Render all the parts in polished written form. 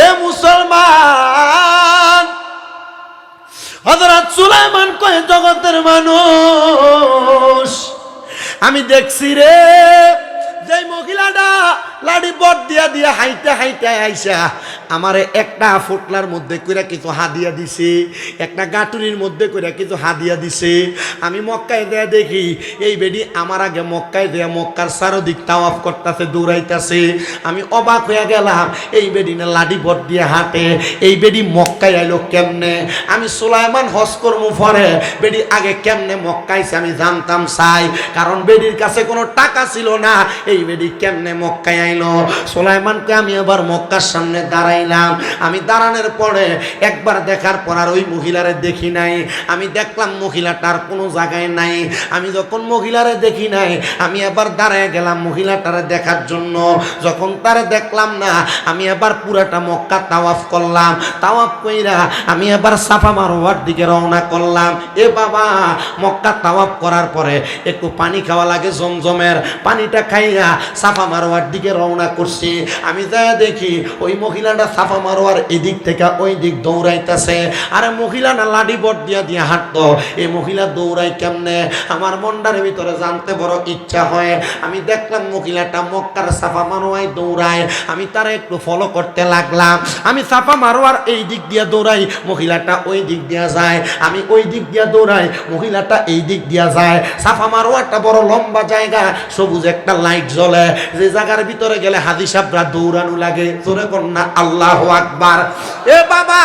এ মুসলমান, হযরত সুলাইমান কয় জগতের মানুষ, আমি দেখছি রে যে মহিলাটা লাড়ি বট দিয়া দিয়া হাইটা হাইটা আইসা আমারে একটা ফুটলার মধ্যে কইরা কিছু হাদিয়া দিছে, একটা গাটুরির মধ্যে কইরা কিছু হাদিয়া দিছে। আমি মক্কায় দেয়া দেখি এই বেডি আমার আগে মক্কায় দেয়া মক্কার চারদিক তাওয়াফ করতেছে, দৌড়াইতেছে। আমি অবাক হয়ে গেলাম, এই বেডি না লাডি বট দিয়ে হাঁটে, এই বেডি মক্কায় আইলো কেমনে? আমি সুলাইমান হজ করমু পরে বেডি আগে কেমনে মক্কাইছে আমি জানতাম চাই, কারণ বেডির কাছে কোনো টাকা ছিল না। এই বেডি কেমনে মক্কায় আইলো? সুলাইমানকে আমি আবার মক্কার সামনে দাঁড়াইলাম। আমি দাঁড়ানোর পরে একবার দেখার পর আর ওই মহিলারে দেখি নাই। আমি দেখলাম মহিলাটার কোনো জায়গায় নাই। আমি যখন মহিলারে দেখি নাই, আমি আবার দাঁড়ায় গেলাম মহিলাটারে দেখার জন্য। যখন তারে দেখলাম না, আমি আবার পুরাটা মক্কা তাওয়াফ করলাম। তাওয়াফ কইরা আমি আবার সাফা মারওয়ার দিকে রওনা করলাম। এ বাবা, মক্কা তাওয়াফ করার পরে একটু পানি খাওয়া লাগে, জমজমের পানিটা খাইয়া সাফা মারওয়ার দিকে রওনা করছি। আমি যাই দেখি ওই মহিলাটা সাফা মারওয়ার এদিক থেকে ওই দিক দৌড়াইতেছে। আরে মহিলাটা লাডি বট দিয়া দিয়া হাঁটতো, এই মহিলা দৌড়াই কেমনে? আমার মনটার ভিতরে জানতে বড় ইচ্ছা হয়। আমি দেখলাম মহিলাটা মক্কার সাফা মারওয়ায় দৌড়ায়, আমি তারা একটু ফলো করতে লাগলাম। আমি সাফা মারওয়ার এই দিক দিয়া দৌড়াই, মহিলাটা ওই দিক দিয়া যায়। আমি ওই দিক দিয়া দৌড়াই, মহিলাটা এই দিক দিয়া যায়। সাফা মারওয়াটা বড় লম্বা জায়গা, সবুজ একটা লাইট জ্বলে, যে জায়গার ভিতরে গেলে হাজি সাহেবরা দৌড়ানো লাগে। জোরে কন্যা আল্লাহু আকবার। এ বাবা,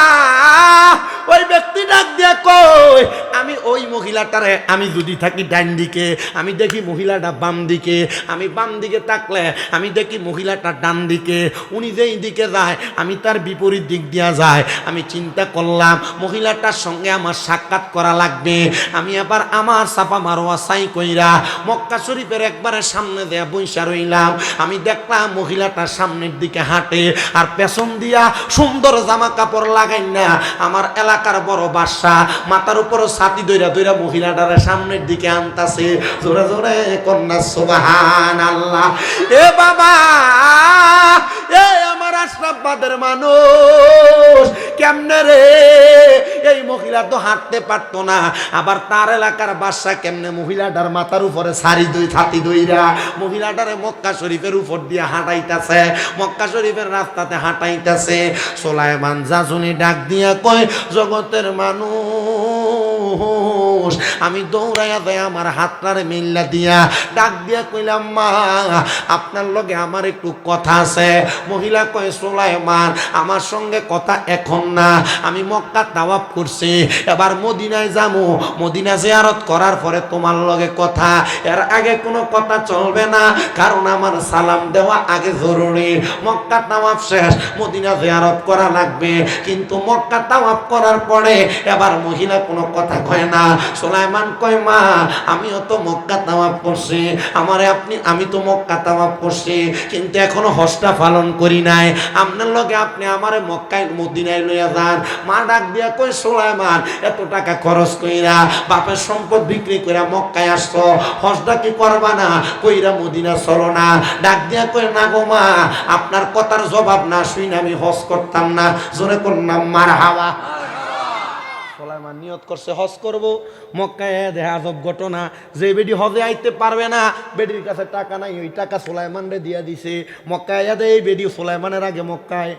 ওই ব্যক্তি ডাক দিয়া কই, আমি ওই মহিলাটারে, আমি যদি থাকি ডান দিকে, আমি দেখি মহিলাটা বাম দিকে, আমি বাম দিকে তাকলে আমি দেখি মহিলাটা ডান দিকে। উনি যেই দিকে যায় আমি তার বিপরীত দিক দিয়া যায়। আমি চিন্তা করলাম মহিলাটার সঙ্গে আমার সাক্ষাৎ করা লাগবে। আমি আবার আমার সাফা মারওয়া সাই কইরা মক্কা শরীফের একবারে সামনে দেয়া বইসা রইলাম। আমি দেখলাম মহিলাটার সামনের দিকে হাঁটে, আর পেছন দিয়া সুন্দর জামা কাপড় লাগাই না আমার এলাকার বড় বাদশা, মাথার উপরও ছাতি দইরা দইরা মহিলাটারে সামনের দিকে আনতাছে। জোরে জোরে কন্যা সুবহানাল্লাহ। এ বাবা, এ আমার আশরাফবাদের মানুষ, কেমনে রে? এই মহিলা তো হাঁটতে পারতো না, আবার তার এলাকার বাদশা কেমনে মহিলাটার মাথার উপরে ছাতি দইরা মহিলাটারে মক্কা শরীফের উপর দিয়ে হাঁটাইতেছে, মক্কা শরীফের রাস্তাতে হাঁটাইতেছে। সুলাইমান জাজুনি ডাক দিয়া কয়, জগতের মানুষ, আমি দৌড়াইয়া দেয় আমার হাতটারে মিল্লা দিয়া ডাক দিয়া কইলাম, মা আপনার লগে আমার একটু কথা আছে। মহিলা কয়, সুলাইমান আমার সঙ্গে কথা এখন না, আমি মক্কা তাওয়াফ করছি, এবার মদিনায় যাবো, মদিনা জিয়ারত করার পরে তোমার লগে কথা, এর আগে কোনো কথা চলবে না, কারণ আমার সালাম দেওয়া আগে জরুরি। মক্কা তাওয়াফ শেষ, মদিনা জিয়ারত করা লাগবে, কিন্তু মক্কা তাওয়াফ করার পরে এবার মহিলা কোনো কথা কয় না। সুলাইমান কয়, মা আমিও তো মক্কা তাওয়াফ করছি, আমারে আপনি, আমি তো মক্কা তাওয়াফ করছি, কিন্তু এখনো হজটা পালন করি নাই, আপনার লগে আপনি আমারে মক্কায় মদিনায় লইয়া যান। মা ডাক দিয়া কই, সুলাইমান এত টাকা খরচ কইরা বাপের সম্পদ বিক্রি কইরা মক্কায় আসছো, হজটা কি করবা না? কইরা মদিনা চলো না। ডাক দিয়া কই, না গো মা, আপনার কথার জবাব না শুনে আমি হজ করতাম না। জোরে করলাম মারহাবা। সুলাইমান নিয়ত করছে হজ করব। মক্কায় দেখা আজব ঘটনা, যে বেডি হজে আইতে পারবে না, বেডির কাছে টাকা নাই, ওই টাকা সুলাইমান রে দিয়া দিছে। মক্কায় এই বেডি সুলাইমানের আগে মক্কায়।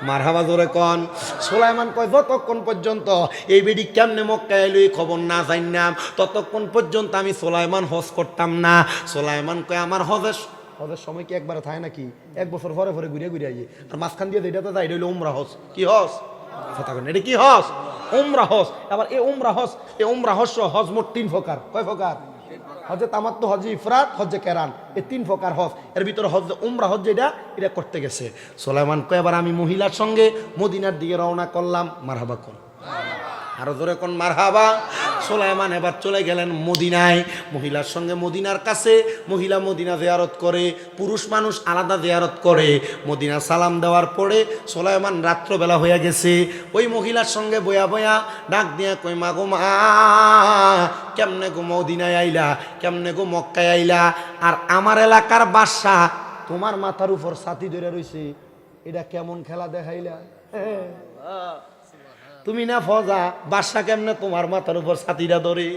মারহাবা জোরে কন। সুলাইমান কয়, যতক্ষণ পর্যন্ত এই বেডি কেমনে মক্কায় এলো এই খবর না জানলাম, ততক্ষণ পর্যন্ত আমি সুলাইমান হজ করতাম না। সুলাইমান কয়, আমার হজের সময় কি একবার থাকে নাকি? এক বছর পরে পরে ঘুরে ঘুরে আইয়ে, আর মাঝখান দিয়ে যেটা তো যাই রইল উমরা হজ। কি হজ? এটা কি হজ? উমরা হজ। আবার এই উমরা হজ, এই উমরা হজ হজ মোট 3 প্রকার। কয় প্রকার? হজে তামাত্তু, হজে ইফরাত, হজে কেরান, এই 3 প্রকার হজ। এর ভিতরে হজ উমরা হজ যেটা, এটা করতে গেছে। সুলাইমান কয়, এবার আমি মহিলার সঙ্গে মদিনার দিকে রওনা করলাম। মারহাবা কোন, আরো জোরে কোন মারহাবা। সুলাইমান এবার চলে গেলেন মদিনায়, মহিলার সঙ্গে মদিনার কাছে। মহিলা মদিনা জিয়ারত করে, পুরুষ মানুষ আলাদা জিয়ারত করে। মদিনা সালাম দেওয়ার পরে সুলাইমান রাত্রবেলা হয়ে গেছে, ওই মহিলার সঙ্গে বয়া বয়া ডাক দিয়া কই, মা গো মা, কেমনে গো মদিনায় আইলা, কেমনে গো মক্কায় আইলা? আর আমার এলাকার বাদশা তোমার মাথার উপর ছাতি ধরে রইছে, এটা কেমন খেলা দেখাইলা? তুমি না ফজা বাদশা কেমনে তোমার মাথার উপর ছাতিরা ধরে?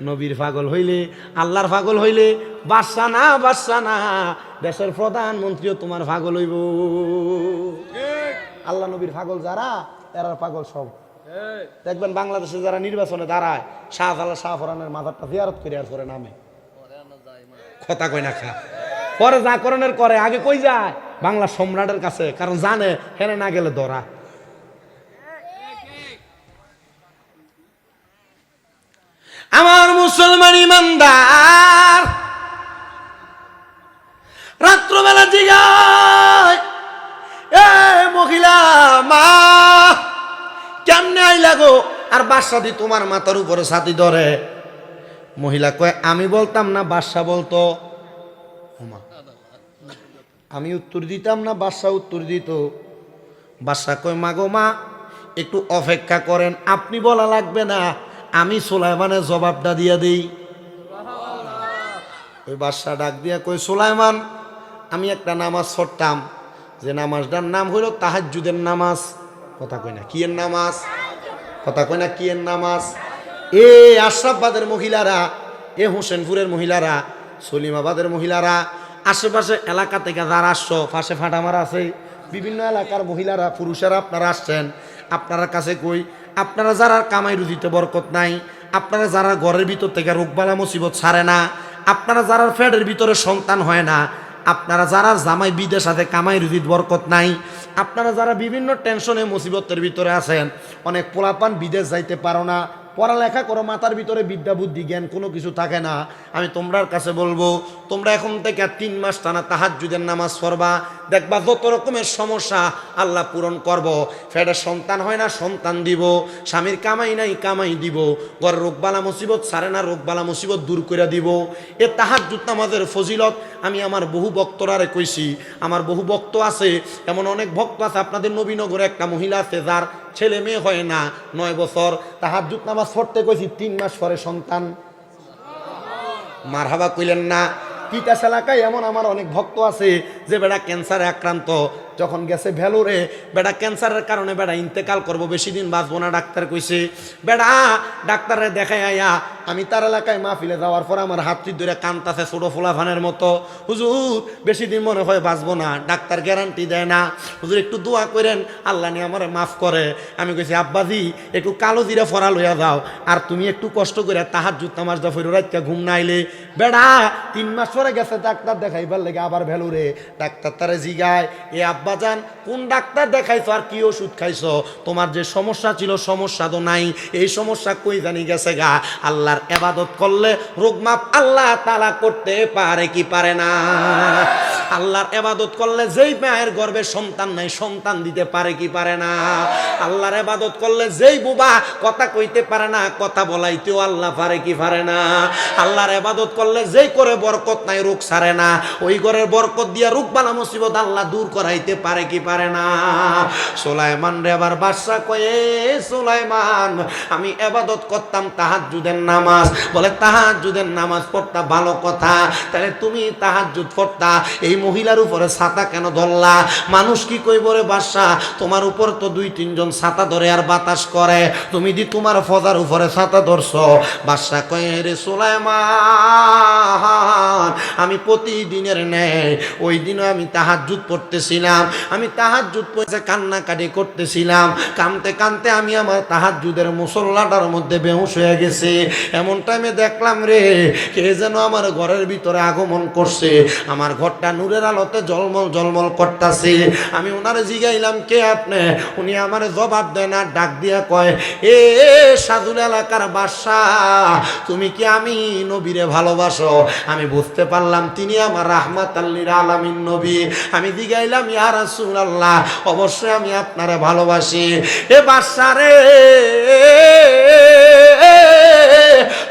নবীর পাগল হইলে, আল্লাহর পাগল হইলে বাদশা না দেশের প্রধানমন্ত্রীও তোমার পাগল হইব। আল্লাহ নবীর পাগল যারা, এরার পাগল সব। দেখবেন বাংলাদেশে যারা নির্বাচনে দাঁড়ায়, শাহজালাল শাহফরানের মাথারটা জিয়ারত করে আর করে নামে, কথা কই না খা, পরে যা করণের করে, আগে কই যায় বাংলা সম্রাটের কাছে, কারণ জানে হেনে না গেলে ধরা। আমার মুসলমান ইমানদার রাত্রবেলা জিগায়, এ মহিলা মা কেমনে আইলা গো? আর বাদশা দি তোমার মাথার উপরে ছাতি ধরে। মহিলা কয় আমি বলতাম না বাদশা বলতো। আমি উত্তর দিতাম না বাদশা উত্তর দিত। বাদশা কয় মা গো মা একটু অপেক্ষা করেন, আপনি বলা লাগবে না, আমি সুলাইমানের জবাবটা দিয়া দিই। ওই বাদশা ডাক দিয়া কই সুলাইমান, আমি একটা নামাজ পড়তাম, যে নামাজটার নাম হইল তাহাজ্জুদের নামাজ। কথা কই না কি এর নামাজ? কথা কই না কি এর নামাজ? এ আশরাফবাদের মহিলারা, এ হোসেনপুরের মহিলারা, সলিমাবাদের মহিলারা, আশেপাশে এলাকা থেকে যারা আসছো, পাশে ফাটামারা আছে, বিভিন্ন এলাকার মহিলারা পুরুষেরা আপনারা আসছেন, আপনারা কাছে কই আপনারা যারা কামাই রুজিতে বরকত নাই, আপনারা যারা ঘরের ভিতর থেকে রোগবালা মুসিবত ছাড়ে না, আপনারা যারা ফ্যাটের ভিতরে সন্তান হয় না, আপনারা যারা জামাই বিদেশ আছে কামাই রুজিত বরকত নাই, আপনারা যারা বিভিন্ন টেনশনে মুসিবতের ভিতরে আছেন, অনেক পোলাপান বিদেশ যাইতে পারো না, পড়ালেখা করো, মাথার ভিতরে বিদ্যা বুদ্ধি জ্ঞান কোনো কিছু থাকে না, আমি তোমরার কাছে বলবো তোমরা এখন থেকে 3 মাস টানা তাহাজ্জুদের নামাজ পড়বা, দেখবা যত রকমের সমস্যা আল্লাহ পূরণ করব। ফেডের সন্তান হয় না, সন্তান দিব, স্বামীর কামাই নাই, কামাই দিব, ঘরের রোগবালা মুসিবত ছাড়ে না, রোগবালা মুসিবত দূর করে দিব। এ তাহাজ্জুদ নামাজের ফজিলত আমি আমার বহু ভক্তরারে কইছি, আমার বহু ভক্ত আছে, এমন অনেক ভক্ত আছে, আপনাদের নবীনগরে একটা মহিলা আছে যার ছেলে মেয়ে হয় না 9 বছর, তাহাজ্জুদ নামাজ পড়তে কইছি 3 মাস পরে সন্তান। মারহাবা কইলেন না? তিতাস এলাকায় এমন আমার অনেক ভক্ত আছে যে বেটা ক্যান্সারে আক্রান্ত, যখন গেছে ভেলোরে, বেটা ক্যান্সারের কারণে বেটা ইন্তেকাল করবো, বেশি দিন বাঁচবো না, ডাক্তার কইছে। বেটা ডাক্তারে দেখাই আয়া আমি তার এলাকায় মাহফিলে যাওয়ার পর আমার হাতটি ধরে কান্তাছে ছোট ফোলাফানের মতো, হুজুর বেশি দিন মনে হয় বাঁচবো না, ডাক্তার গ্যারান্টি দেয় না, হুজুর একটু দোয়া করেন আল্লাহ নিয়ে আমার মাফ করে। আমি কইছি আব্বাজি একটু কালো জিরা ফরা লইয়া যাও, আর তুমি একটু কষ্ট করে তাহাজ্জুদ নামাজ দা ফিরো, রাতটা ঘুম না আইলে। বেটা 3 মাস পরে গেছে ডাক্তার দেখাইবার লেগে আবার ভেলুরে, ডাক্তার তারে জিগায় এ আব্বাজান কোন ডাক্তার দেখাইছো আর কি ওষুধ খাইছো? তোমার যে সমস্যা ছিল সমস্যা তো নাই, এই সমস্যা কই জানি গেছে গা। আল্লাহর ইবাদত করলে রোগ মাপ আল্লাহ তাআলা করতে পারে কি পারে না? আল্লাহর ইবাদত করলে যেই মায়ের গর্ভে সন্তান নাই সন্তান দিতে পারে কি পারে না? আল্লাহর ইবাদত করলে যেই বুবা কথা কইতে পারে না কথা বলাইতেও আল্লাহ পারে কি পারে না? আল্লাহর ইবাদত করলে যেই করে বরকত নাই রোগ ছাড়ে না, ওই ঘরের বরকত দিয়া রোগ বালা মুসিবত আল্লাহ দূর করাইতে পারে কি পারে না? সুলাইমান রে আবার বাদশা কয়ে সুলাইমান আমি ইবাদত করতাম তাহাজ্জুদের নামাজ, বলে তাহাজ্জুদের নামাজ পড়তা ভালো কথা, তাহলে তুমি তাহাজ্জুদ পড়তা, এই মহিলার উপরে ছাতা কেন ধরলা? মানুষ কি কইব রে বাদশা, তোমার উপর তো 2-3 জন ছাতা ধরে আর বাতাস করে, তুমি দি তোমার ফজার উপরে ছাতা ধরছো। বাদশা কয়ে রে সুলাইমান আমি প্রতিদিনের ন্যায় ওই দিনও আমি তাহাজ্জুদ পড়তেছিলাম, আমি তাহাজ্জুদ পড়ে কান্নাকাটি করতেছিলাম, কানতে কানতে আমি আমার তাহাজ্জুদের মুসল্লাটার মধ্যে বেহুশ হয়ে গেছে। এমন টাইমে দেখলাম রে কে যেন আমার ঘরের ভিতরে আগমন করছে, আমার ঘরটা নূরের আলোতে জলমল জলমল করতেছে। আমি ওনারে জিগাইলাম কে আপনি? উনি আমার জবাব দেয় না, ডাক দিয়া কয় এ সাধুল এলাকার বাদশাহ তুমি কি আমি নবীরে ভালোবাসো? আমি বুঝতে পারলাম তিনি আমার রাহমাতাল লিল আলামিন নবী। আমি জিগাইলাম ইয়া রাসূলুল্লাহ অবশ্যই আমি আপনারে ভালোবাসি। এ বাদশা রে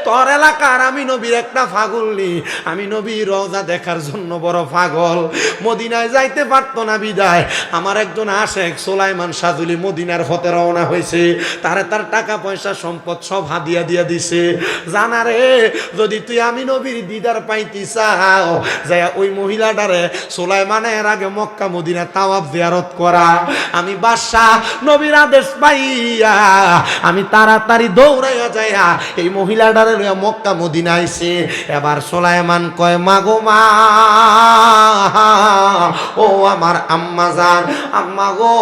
তোর এলাকার আমি নবীর একটা পাগল নি, আমি নবীর রওজা দেখার জন্য বড় পাগল। পাগল, মদিনায় যাইতে পারতো না বিদায় আমার একজন আশেক সুলাইমান সাজুলি মদিনার পথে রওনা হয়েছে। তার টাকা পয়সা সম্পদ সব হাদিয়া দিয়া দিছে। জানা রে, যদি তুই আমি নবীর দিদার পাইতি চাও, যায় ওই মহিলাটারে সুলাইমানের আগে মক্কা মদিনা তাওয়াফ জিয়ারত করা। আমি বাদশাহ নবীর আদেশ পাইয়া আমি তাড়াতাড়ি দৌড়াইয়া যাইয়া এই মহিলাটারে লইয়া মক্কা মদিনা আইছে। এবার সুলাইমান কয়, মাগো মা, ও আমার আম্মা জান, আম্মা গো,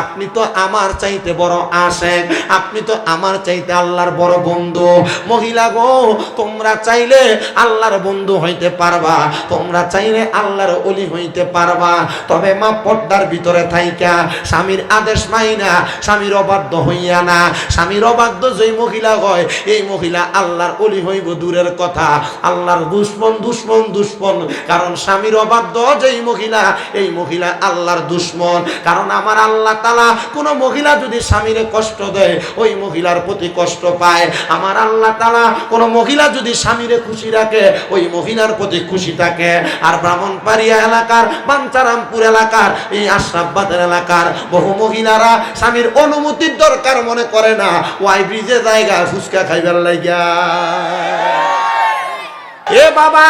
আপনি তো আমার চাইতে বড় আশেক, আপনি তো আমার চাইতে আল্লাহর বড় বন্ধু। মহিলা গো, তোমরা চাইলে আল্লাহর বন্ধু হইতে পারবা, তোমরা চাইলে আল্লাহর ওলি হইতে পারবা, তবে মা পর্দার ভিতরে থাইকা স্বামীর আদেশ মাইনা স্বামীর অবাধ্য হইয়া না। স্বামীর অবাধ্য যেই মহিলা হয় এই মহিলা আল্লাহর ওলি হইব দূরের কথা, আল্লাহর দুশ্মন দুশ্মন দুশ্মন। কারণ স্বামীর অবাধ্য যেই মহিলা এই মহিলা আল্লাহর দুশ্মন। কারণ আমার আল্লাহ তাআলা কোন মহিলা যদি স্বামীরে কষ্ট দেয় ওই মহিলার প্রতি কষ্ট পায়। আমার আল্লাহ তাআলা কোন মহিলা যদি স্বামীরে খুশি রাখে ওই মহিলার প্রতি খুশি থাকে। আর ব্রাহ্মণবাড়িয়া এলাকার, বাঞ্চারামপুর এলাকার, এই আশরাফবাদের এলাকার বহু মহিলারা স্বামীর অনুমতির দরকার মনে করে না, ওয়াই ব্রিজে জায়গা ফুচকা খাইবার লাগিয়া। এ বাবা,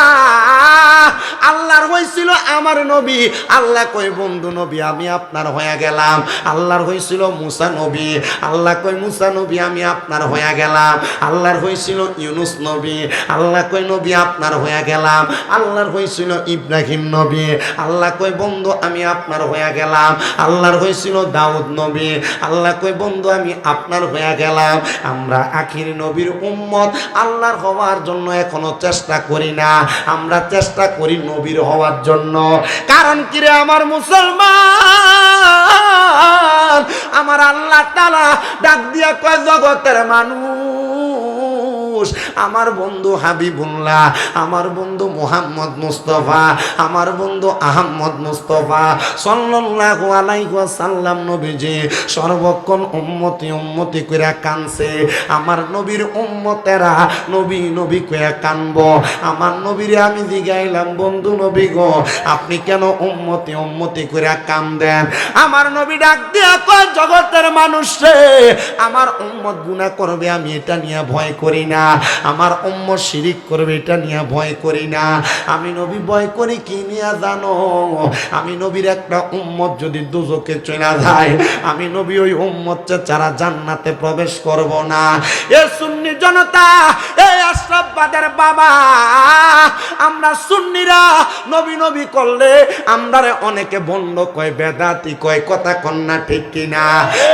আল্লাহর হইছিল আমার নবী, আল্লাহ কই বন্ধু নবী আমি আপনার হয়ে গেলাম। আল্লাহর হইছিল মুসা নবী, আল্লাহ কই মুসা নবী আমি আপনার হয়ে গেলাম। আল্লাহর হইছিল ইউনুস নবী, আল্লাহ কই নবী আপনার হয়ে গেলাম। আল্লাহর হইছিল ইব্রাহিম নবী, আল্লাহ কই বন্ধু আমি আপনার হয়ে গেলাম। আল্লাহর হইছিল দাউদ নবী, আল্লাহ কই বন্ধু আমি আপনার হয়ে গেলাম। আমরা আখির নবীর উম্মত আল্লাহর হওয়ার জন্য এখনো চেষ্টা করি না, আমরা চেষ্টা করি নবীর হওয়ার জন্য। কারণ কি রে আমার মুসলমান, আমার আল্লাহ তাআলা ডাক দিয়া কয় জগতের মানুষ, আমার বন্ধু হাবিবুল্লাহ, আমার বন্ধু মুহাম্মদ মুস্তাফা, আমার বন্ধু আহমদ মুস্তাফা সাল্লাল্লাহু আলাইহি ওয়াসাল্লাম নবীজি সর্বক্ষণ উম্মতি উম্মতি কইরা কানছে। আমার নবীর উম্মতেরা নবী নবী কইরা কানবো। আমার নবীরে আমি জিগাইলাম, বন্ধু নবী গো আপনি কেন উম্মতি উম্মতি কইরা কান্দেন? আমার নবী ডাক দিয়া কয়, জগতের মানুষ রে, আমার উম্মত গুনাহ করবে আমি এটা নিয়ে ভয় করি না, আমার উম্মত শিরিক করবে এটা নিয়ে ভয় করি না। আমি নবী ভয় করি কি নিয়ে জানো? আমি নবীর একটা উম্মত যদি দুজকে চলে যায়, আমি নবী ওই উম্মতকে ছাড়া জান্নাতে প্রবেশ করব না। এ সুন্নি জনতা, এ আশরাফবাদের বাবা, আমরা সুন্নিরা নবী নবী করলে আমরারে অনেকে বন্ধ কয়, বেদাতি কয়, কথা কন্যা ঠিক কিনা?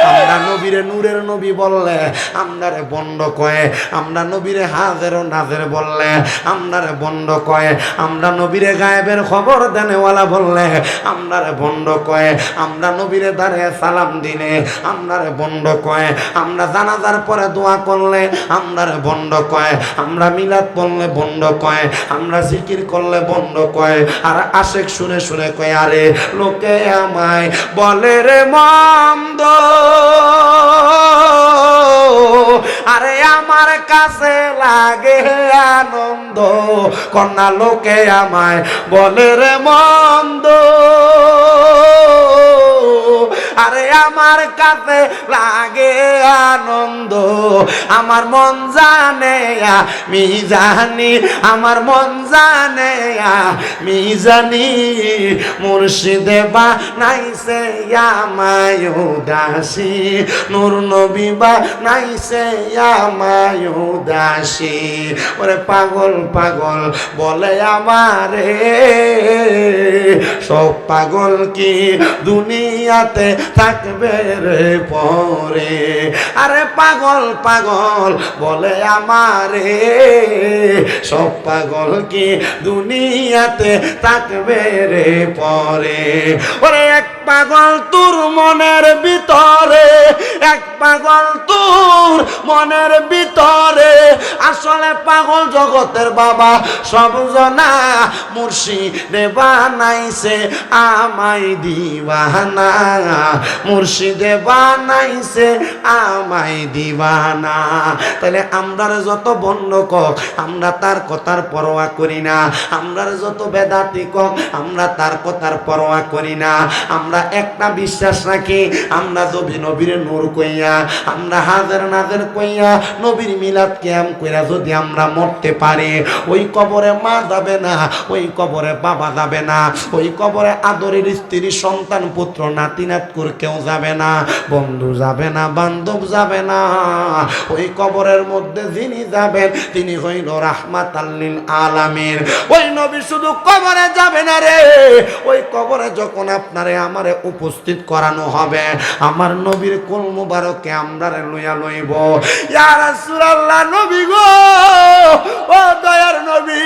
আমরা নবীরে নূরের নবী বললে আমরারে বন্ধ কয়, আমরা নবীরে হাজের ও নাজের বললে আমরারে বন্ধ কয়, আমরা নবীরে গায়েবের খবর দেনেওয়ালা বললে আমরারে বন্ধ কয়, আমরা নবীরে দাঁড়িয়ে সালাম দিলে আমরারে বন্ধ কয়, আমরা জানাজার পরে দোয়া করলে আমরারে বন্ধ কয়, আমরা মিলাদ পড়লে বন্ধ কয়, আমরা জিকির করলে বন্ধ কয়। আর আশেক শুনে শুনে কয়, আরে লোকে আমায় বলে রে মন্দ, আরে আমার কাছে লাগে আনন্দ। কন্যা লোকে আমায় বলে রে মন্দ, আরে আমার কাছে লাগে আনন্দ। আমার মন জানে আমি জানি, আমার মন জানে আমি জানি, মুর্শিদে বানাইছে আমায় উদাসী, নূর নবী বানাইছে আমায় উদাসী। ওরে পাগল পাগল বলে আমারে, সব পাগল কি দুনিয়াতে থাকবে রে পরে? আরে পাগল পাগল বলে আমারে, সব পাগল কি দুনিয়াতে থাকবে রে পরে? ওরে পাগল তোর মনের ভিতরে, এক পাগল তোর মনের ভিতরে, আসলে পাগল জগতের বাবা সব জনা, মুর্শিদে বানাইছে আমায় দিওয়ানা, মুর্শিদে বানাইছে আমায় দিওয়ানা। তাহলে আমরা যত বন্ধ কক আমরা তার কথার পরোয়া করি না, আমরা যত বেদাতি কক আমরা তার কথার পরোয়া করি না। আমরা একটা বিশ্বাস রাখি, আমরা যদি নবীর নূর কইয়া, আমরা হাজার নাজার কইয়া নবীর মিলাদ কিয়াম কইরা যদি আমরা মরতে পারি, ওই কবরে মা যাবে না, ওই কবরে বাবা যাবে না, ওই কবরে আদরের স্ত্রী সন্তান পুত্র নাতি নাতকুর কেউ যাবে না, বন্ধু যাবে না, বান্ধব যাবে না। ওই কবরের মধ্যে যিনি যাবেন তিনি হইল রাহমাতাল লিল আলামিন। ওই নবী শুধু কবরে যাবে না রে, ওই কবরে যখন আপনারে আমারে উপস্থিত করানো হবে, আমার নবীর কুল মুবারকে আমরা লইয়া লইব। ইয়া রাসূলুল্লাহ, নবী গো, ও দয়ার নবী,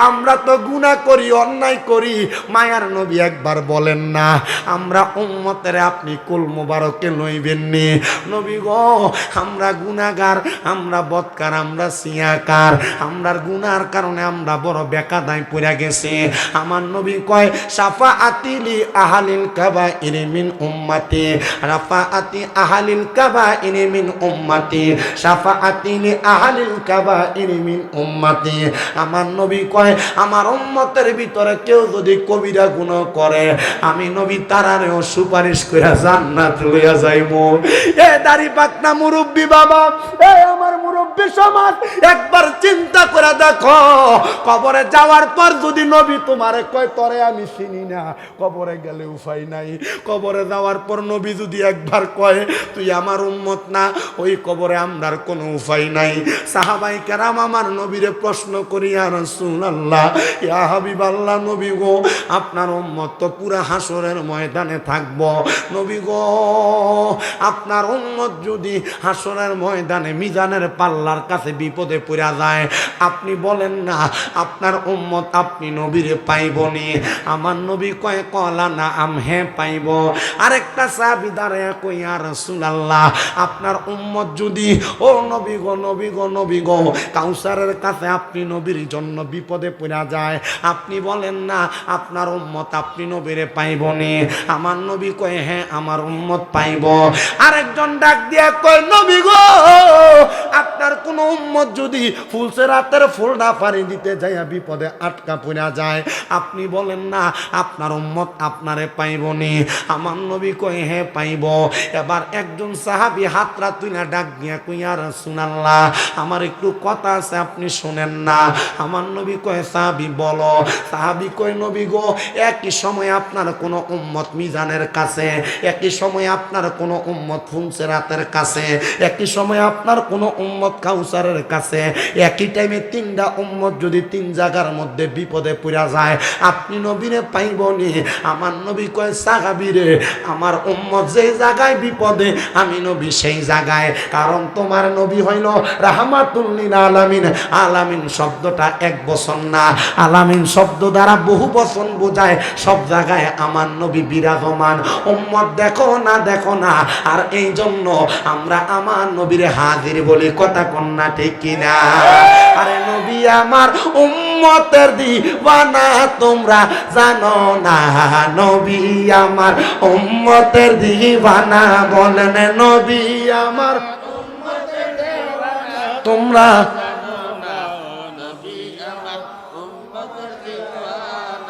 আমরা তো গুনাহ করি, অন্যায় করি, মায়ার নবী একবার বলেন না আমরা উম্মতের আপনি কুল মুবারকে লইবেন নি? নবী গো, আমরা গুনাহগার, আমরা বদকার, আমরা সিয়াকার, আমরার গুনার কারণে আমরা বড় বেকাদায় পড়ে গেছি। আমার নবী কয় শাফাআতি লি আহলিল কাবাইর মিন উম্মতি, রাফাআতি আহলিল কাবাইর মিন উম্মতি, শাফাআতি লি আহলিল কাবাইর মিন উম্মতি। আমার নবী কয় আমার উম্মতের ভিতরে কেউ যদি কবিরা গুনাহ করে, আমি নবী তারারেও সুপারিশ কইরা জান্নাত লইয়া যাইমু। এ দাড়ি পাকনা মুরব্বি বাবা, এ আমার মুরব্বি সমাজ, একবার চিন্তা করে দেখো, কবরে যাওয়ার পর যদি নবী তোমারে কয় তরে আমি চিনি না, কবরে গেলে উপায় নাই। কবরে যাওয়ার পর নবী যদি একবার কয় তুই আমার উম্মত না, ওই কবরে আমরার কোনো উপায় নাই। সাহাবায়ে কেরাম আমার নবীরে প্রশ্ন করি, ইয়া রাসূলুল্লাহ, ইয়া হাবিবাল্লাহ, নবী গো, আপনার উম্মত তো পুরা হাসরের ময়দানে থাকবো, নবী গো, আপনার উম্মত যদি হাসরের ময়দানে মিজানের পাল্লার কাছে বিপদে পড়া যায়, আপনি বলেন না আপনার উম্মত আপনি নবীরে পাইবনি? আমার নবী কয় কলা না আম, হ্যাঁ পাইব। আরেকটা সাহাবী দাঁড়ায় কই, ইয়া রাসূলুল্লাহ, আপনার উম্মত যদি, ও নবী গো, নবী গো, নবী গো, কাউসারের কাছে আপনি নবীর জন্য বিপদে পড়া যায়, আপনি বলেন না আপনার উম্মত আপনি নবীরে পাইবনি? আমার নবী কয় হ্যাঁ আমার উম্মত পাইব। আরেকজন ডাক দিয়া কয়, নবী গো, আপনার কোন উম্মত যদি ফুলসেরাতের ফুলডা পানি দিতে যাইয়া বিপদে আটকা পড়া যায়, আপনি বলেন না আপনার উম্মত আপনারে পাইবনি? আমার নবী কয় হ্যাঁ পাইব। এবার একজন সাহাবী হাতরা তুইলা ডাক দিয়া কই, ইয়া রাসূলুল্লাহ, আমার একটু কথা আছে আপনি শুনেন না। আমার নবী কয় সাহাবী বলো। সাহাবী কয়, নবী গো, একই সময় আপনার কোন উম্মত মিজানের কাছে, একই সময় আপনার কোন উম্মত ফুলসেরাতের কাছে, একই সময় আপনার কোন উম্মত কাউসারের কাছে, একই টাইমে তিনটা উম্মত যদি তিন জায়গার মধ্যে বিপদে পড়া যায়, আপনি নবীরে পাইবনি? আমার নবী কয় সাহাবীরে, আমার উম্মত যেই জায়গায় বিপদে আমি নবী সেই জায়গায়, কারণ তোমার নবী হইল রাহমাতুল লিল আলামিন। আলামিন শব্দটা এক বচন না, আলামিন শব্দ দ্বারা বহু বচন বোঝায়, সব জায়গায় আমার নবী বিরাজমান। উম্মত দেখো না, দেখো না, আর এই জন্য আমরা আমার নবীরে হাজির বলি, কথা কন্যা ঠিক কিনা? আরে নবী আমার উম্মতের দিওয়ানা, তোমরা জানো না, নবী আমার উম্মতের দিওয়ানা, বলেন নবী আমার উম্মতের দিওয়ানা, তোমরা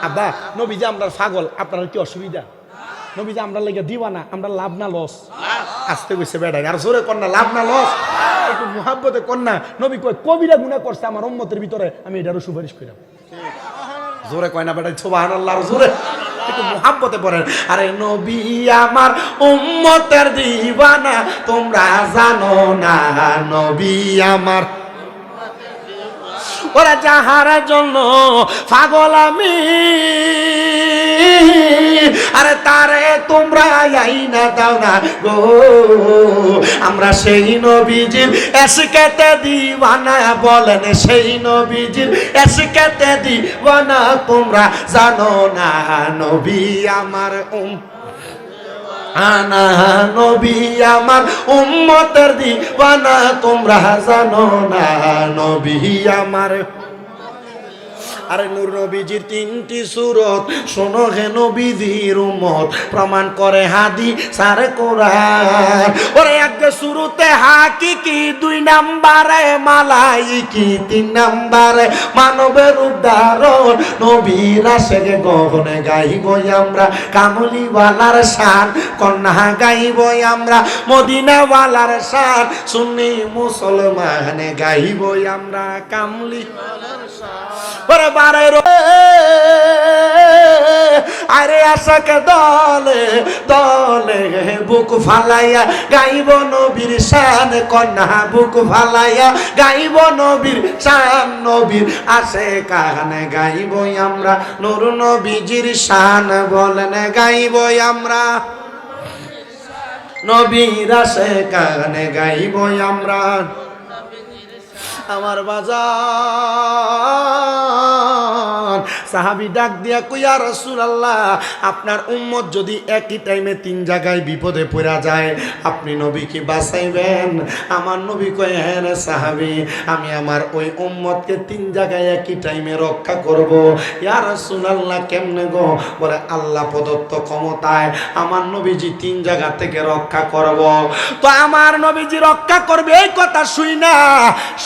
আব্বা নবী যে আমরা পাগল, আপনার কি অসুবিধা? নবী যে আমরা লেগে দিওয়ানা, আমরা লাভ না লস? আসতে কইছে বেড়াই, আর জোরে কন্যা লাভ না লস, একটু মুহাব্বতে কন্যা। নবী কয় কবিরা গুনাহ করছে আমার উম্মতের ভিতরে, আমি এটারও সুপারিশ কইরাম। জোরে কয় না বেড়াই, সুবহানাল্লাহ, আর জোরে একটু মুহাব্বতে পড়েন। আরে নবী আমার উম্মতের দিওয়ানা, তোমরা জানো না, নবী আমার ওরা যাহার জন্য পাগল আমি, আরে তারে তোমরা আইনা দাও না গো, আমরা সেই নবীজির এসকেতে দিওয়ানা, বলেন সেই নবীজির এসকেতে দিওয়ানা, তোমরা জানো না, নবী আমার আনা নবী আমার উম্মতের দিওয়ানা, তোমরা জানো না নবী আমার। আরে নূর নবীজির তিনটি সূরত শোনো হে নবীজির উম্মত, প্রমাণ করে হাদিস আর কোরআন। ওরে এক সূরতে হাকিকি, 2 নম্বরে মালাইকি, 3 নম্বরে মানবের উদ্ধারণ। নবীর আশেকে গহনে গাইব আমরা কামলিওয়ালার শান, কন্যা গাইব আমরা মদিনাওয়ালার শান, সুন্নি মুসলমান গাইব আমরা কামলিওয়ালার শান। ওরে বারে আরে আশাকে দলে দলে বুক ফালাইয়া গাইব নবীর শান, কন্যা বুক ফালাইয়া গাইব নবীর শান। নবীর আসে কানে গাইব আমরা নূর নবীজির শান, বলেন গাইব আমরা নবীর আসে কানে গাইব আমরা। আমার বাজার সাহাবী ডাক দিয়া কইয়া রাসূলুল্লাহ, আপনার উম্মত যদি একই টাইমে 3 জায়গায় বিপদে পড়া যায়, আপনি নবীকে বাঁচাইবেন? আমার নবী কয়, হ্যাঁ রে সাহাবী, আমি আমার ওই উম্মতকে 3 জায়গায় একই টাইমে রক্ষা করব। ইয়া রাসূলুল্লাহ কেমনে গো? বলে আল্লাহ প্রদত্ত ক্ষমতায় আমার নবীজি 3 জায়গা থেকে রক্ষা করব। তো আমার নবীজি রক্ষা করবে এই কথা শুই না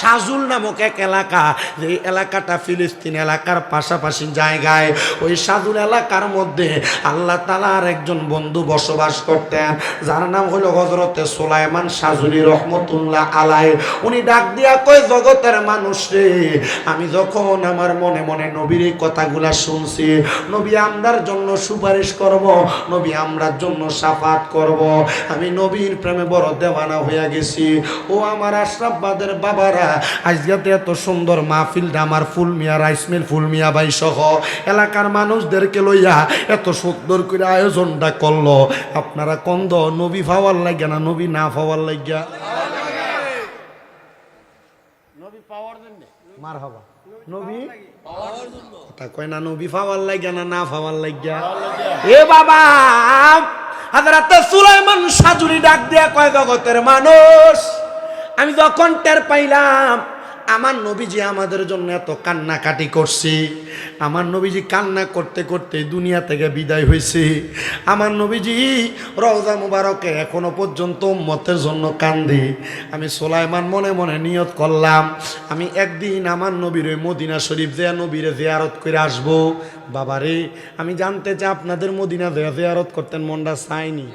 সাজুল নামক এক এলাকা, যে এলাকাটা ফিলিস্তিন এলাকার পাশাপাশি জায়গায়, ওই সাজুল এলাকার মধ্যে আল্লাহ তাআলার একজন বন্ধু বসবাস করতেন, যার নাম হলো হযরতে সুলাইমান সাজুলি রহমতুল্লাহ আলাইহি। উনি ডাক দিয়া কয়, জগতের মানুষ রে, আমি যখন আমার মনে মনে নবীর এই কথাগুলা শুনছি, নবী আমরার জন্য সুপারিশ করব, নবী আমরার জন্য শাফাত করব, আমি নবীর প্রেমে বড় দেওয়ানা হইয়া গেছি। ও আমার আশরাফবাদের বাবারা, আজকে এত সুন্দর মাহফিলটা আমার ফুল মিয়া রাইস মিল ফুল মিয়া ভাই সহ এলাকার মানুষদেরকে লইয়া এত সুন্দর করে আয়োজনটা করলো, আপনারা কন্দ নবী পাওয়ার লাগে না নবী না পাওয়ার লাগিয়া? নবী পাওয়ার জন্য মারহাবা, নবী কথা কয় না নবী পাওয়ার লাগে না না পাওয়ার লাগিয়া? এ বাবা, হযরত সুলাইমান সাজুরি ডাক দিয়া কয়, জগতের মানুষ, আমি যখন টের পাইলাম আমার নবীজি আমাদের জন্য এত কান্নাকাটি করছে, আমার নবীজি কান্না করতে করতে দুনিয়া থেকে বিদায় হয়েছে, আমার নবীজি রওজা মুবারকে এখনো পর্যন্ত উম্মতের জন্য কান্দে, আমি সুলাইমান মনে মনে নিয়ত করলাম আমি একদিন আমার নবীর ওই মদিনা শরীফ যে নবীরে জিয়ারত করে আসবো। বাবারে, আমি জানতে চাই আপনাদের মদিনা জিয়ারত করতেন মনটা চাইনি?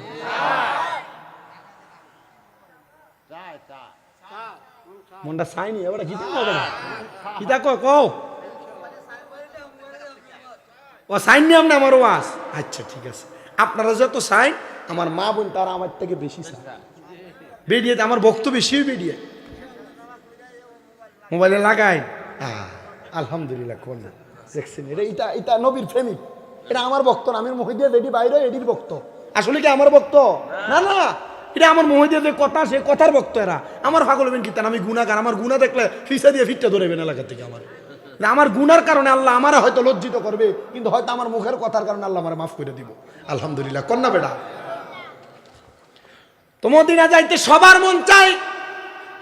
মনটা চাইনি? এবার কি হবে না কি তা কও ও সাইন নিয়ম না আমার ওয়াজ। আচ্ছা ঠিক আছে, আপনারা যত সাইন, আমার মা বোন তারা আমার থেকে বেশি চায়, বেরিয়ে আমার বক্তব্য বেশি বেরিয়ে মোবাইলে লাগাই। আলহামদুলিল্লাহ, কোন দেখছেন এটা এটা নবীর প্রেমিক, এটা আমার বক্ত না, আমি মহিদিয়া রেডি বাইরে এডির বক্ত, আসলে কি আমার বক্ত না? না, এটা আমার মহিদিয়া যে কথা, সে কথার বক্ত এরা। আমার পাগল হবেন কীর্তন, আমি গুণাগার, আমার গুণা দেখলে ফিসা দিয়ে ফিটটা ধরেবেন এলাকা থেকে। আমার গুনার কারণে আল্লাহ আমার হয়তো লজ্জিত করবে, কিন্তু হয়তো আমার মুখের কথার কারণে আল্লাহ আমার মাফ করে দিব। আলহামদুলিল্লাহ, কন্যা বেটা। তো মদিনা যাইতে সবার মন চাই।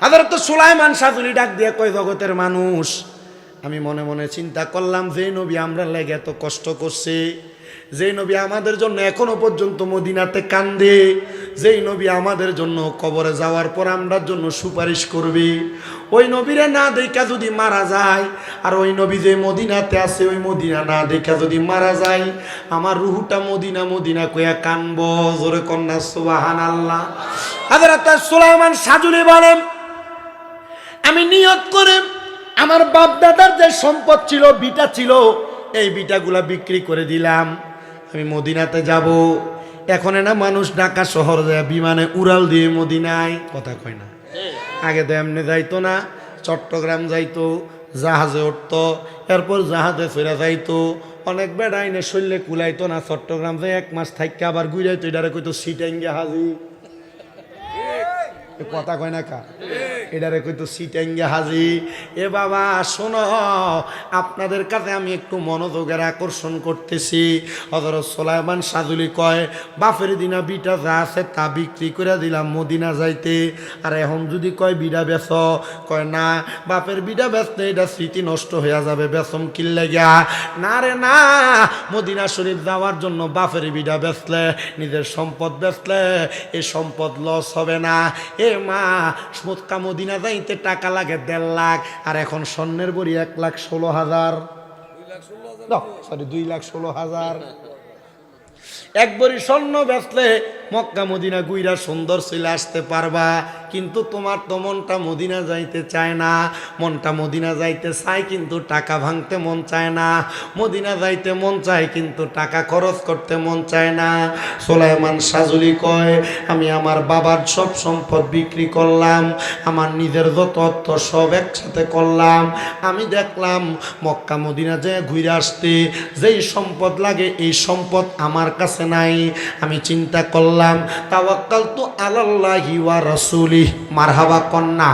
হযরত সুলাইমান সাজুলি ডাক দিয়ে কয়, জগতের মানুষ, আমি মনে মনে চিন্তা করলাম, যে নবী আমরা লেগে এত কষ্ট করছে, যে নবী আমাদের জন্য এখনো পর্যন্ত মদিনাতে কান্দে, যেই নবী আমাদের জন্য কবরে যাওয়ার পর আমরার জন্য সুপারিশ করবে, ওই নবীরে না দেখা যদি মারা যায়, আর ওই নবী যে মদিনাতে আছে ওই মদিনা না দেখা যদি মারা যায়, আমার রুহুটা মদিনা মদিনা কইয়া কানব। জোরে কন্যা সুবহানাল্লাহ। হযরত সুলাইমান সাজুলি বলেন, আমি নিয়ত করে আমার বাপ দাদার যে সম্পদ ছিল, বিটা ছিল, এই বিটাগুলা বিক্রি করে দিলাম, আমি মদিনাতে যাব। এখন না মানুষ ঢাকা শহর যায় বিমানে উড়াল দিয়ে মদিনায়, কথা কয় না? আগে তো এমনি যাইতো না, চট্টগ্রাম যাইতো, জাহাজে উঠতো, এরপর জাহাজে ফেরা যাইতো, অনেক বেড়া আইনে শরীরে কুলাইতো না, চট্টগ্রাম যাই 1 মাস থাইকা আবার ঘুরাইতো, এটারে কইতো সিটাঙ্গে হাজি, কথা কয় না কা? এটারে কইতো সিটাঙ্গা হাজি। এ বাবা শোনো, আপনাদের কাছে আমি একটু মনোযোগের আকর্ষণ করতেছি। হযরত সুলাইমান সাজুলি কয়, বাপের দিনা বিটা যা আছে তা বিক্রি করে দিলাম মদিনা যাইতে, আর এখন যদি কয় বিড়া বেচ, কয় না বাপের বিড়া বেচতে এটা স্মৃতি নষ্ট হয়ে যাবে, বেচম কিল্লে গিয়া না রে না, মদিনা শরীফ যাওয়ার জন্য বাপের বিড়া বেচলে, নিজের সম্পদ বেচলে এই সম্পদ লস হবে না। এ মা, মক্কা মদিনা যাইতে টাকা লাগে 1.5 লাখ, আর এখন স্বর্ণের বড়ি 1,16,000, সরি 2,16,000। এক বড়ি স্বর্ণ বেচলে মক্কা মদিনা গুইরা সুন্দর চলে আসতে পারবা, কিন্তু তোমার তো মনটা মদিনা যাইতে চায় না। মনটা মদিনা যাইতে চায় কিন্তু টাকা ভাঙতে মন চায় না, মদিনা যাইতে মন চায় কিন্তু টাকা খরচ করতে মন চায় না। সুলাইমান সাজুলি কয়, আমি আমার বাবার সব সম্পদ বিক্রি করলাম, আমার নিজের যত অর্থ সব একসাথে করলাম, আমি দেখলাম মক্কা মদিনা যায় ঘুরে আসতে যেই সম্পদ লাগে এই সম্পদ আমার কাছে নাই। আমি চিন্তা করলাম, তাওয়াক্কালতু আলাল্লাহি ওয়া রাসূলিহি, মারহাবা কন্যা।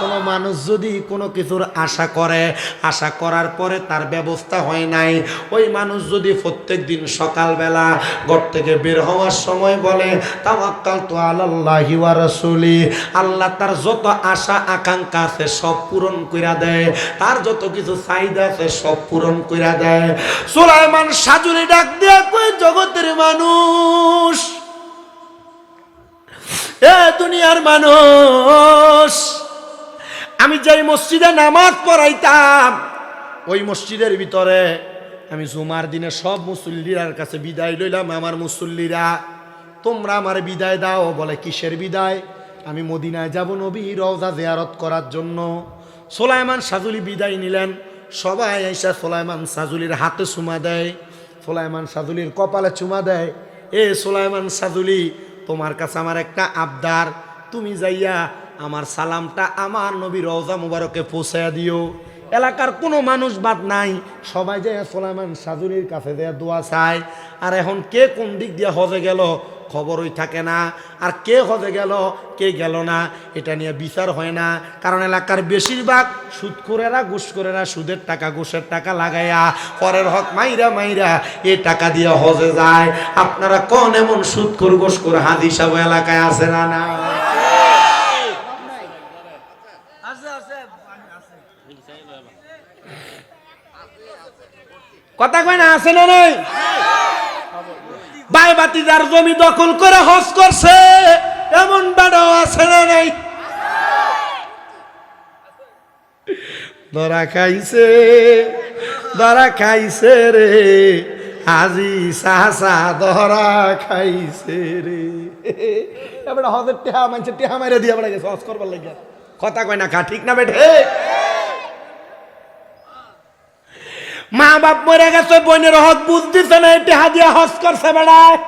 কোনো মানুষ যদি কোনো কিছুর আশা করে, আশা করার পরে তার ব্যবস্থা হয় নাই, ওই মানুষ যদি প্রত্যেক দিন সকালবেলা ঘর থেকে বের হওয়ার সময় বলে তাওয়াক্কালতু আলাল্লাহি ওয়া রাসূলিহি, আল্লাহ তার যত আশা আকাঙ্ক্ষা আছে সব পূরণ কইরা দেয়, তার যত কিছু চাহিদা আছে সব পূরণ কইরা দেয়। সুলাইমান সাজুলি ডাক দিয়া কয়, জগতের মানুষ, এ দুনিয়ার মানুষ, আমি যেই মসজিদে নামাজ পড়াইতাম ওই মসজিদের ভিতরে আমি জুমার দিনে সব মুসল্লিরার কাছে বিদায় লইলাম। আমার মুসল্লিরা, তোমরা আমার বিদায় দাও। বলে কিসের বিদায়? আমি মদিনায় যাব নবী রওজা জিয়ারত করার জন্য। সুলাইমান সাজুলি বিদায় নিলেন, সবাই আইসা সুলাইমান সাজুলির হাতে চুমা দেয়, সুলাইমান সাজুলির কপালে চুমা দেয়। এ সুলাইমান সাজুলি, তোমার কাছে আমার একটা আবদার, তুমি যাইয়া আমার সালামটা আমার নবী রওজা মুবারকে পৌঁছায়া দিও। এলাকার কোনো মানুষ বাদ নাই, সবাই যাইয়া সুলাইমান সাজুলির কাছে যাইয়া দোয়া চায়। আর এখন কে কোন দিক দিয়ে হজে গেল খবরই থাকে না, আর কে হজে গেল কে গেল না এটা নিয়ে বিচার হয় না। কারণ এলাকার বেশিরভাগ সুদখোরেরা ঘুষখোরেরা সুদের টাকা ঘুষের টাকা লাগাইয়া পরের হক মাইরা মাইরা এই টাকা দিয়ে হজে যায়। আপনারা কোন এমন সুদখোর ঘুষখোর হাদি সাহেব এলাকায় আছে না? না, কথা কয় না, আছে না নাই? ভাই বাতিদার জমি দখল করে হজ করছে এমন বাড়াও আছে না নাই? ধরা খাইছে, ধরা খাইছে রে হাজি সাহসা, ধরা খাইছে রে। এবার হজের টেহা মানছে, টেহা মাইরে দিয়ে বেড়া গেছে হজ করবার লাগে। কথা কয় না, খা ঠিক না বেঠে? মা বাপ মরে গেছে, বোনের হক বুঝতেছে না, টেহা দিয়া হজ করছে বেড়ায়।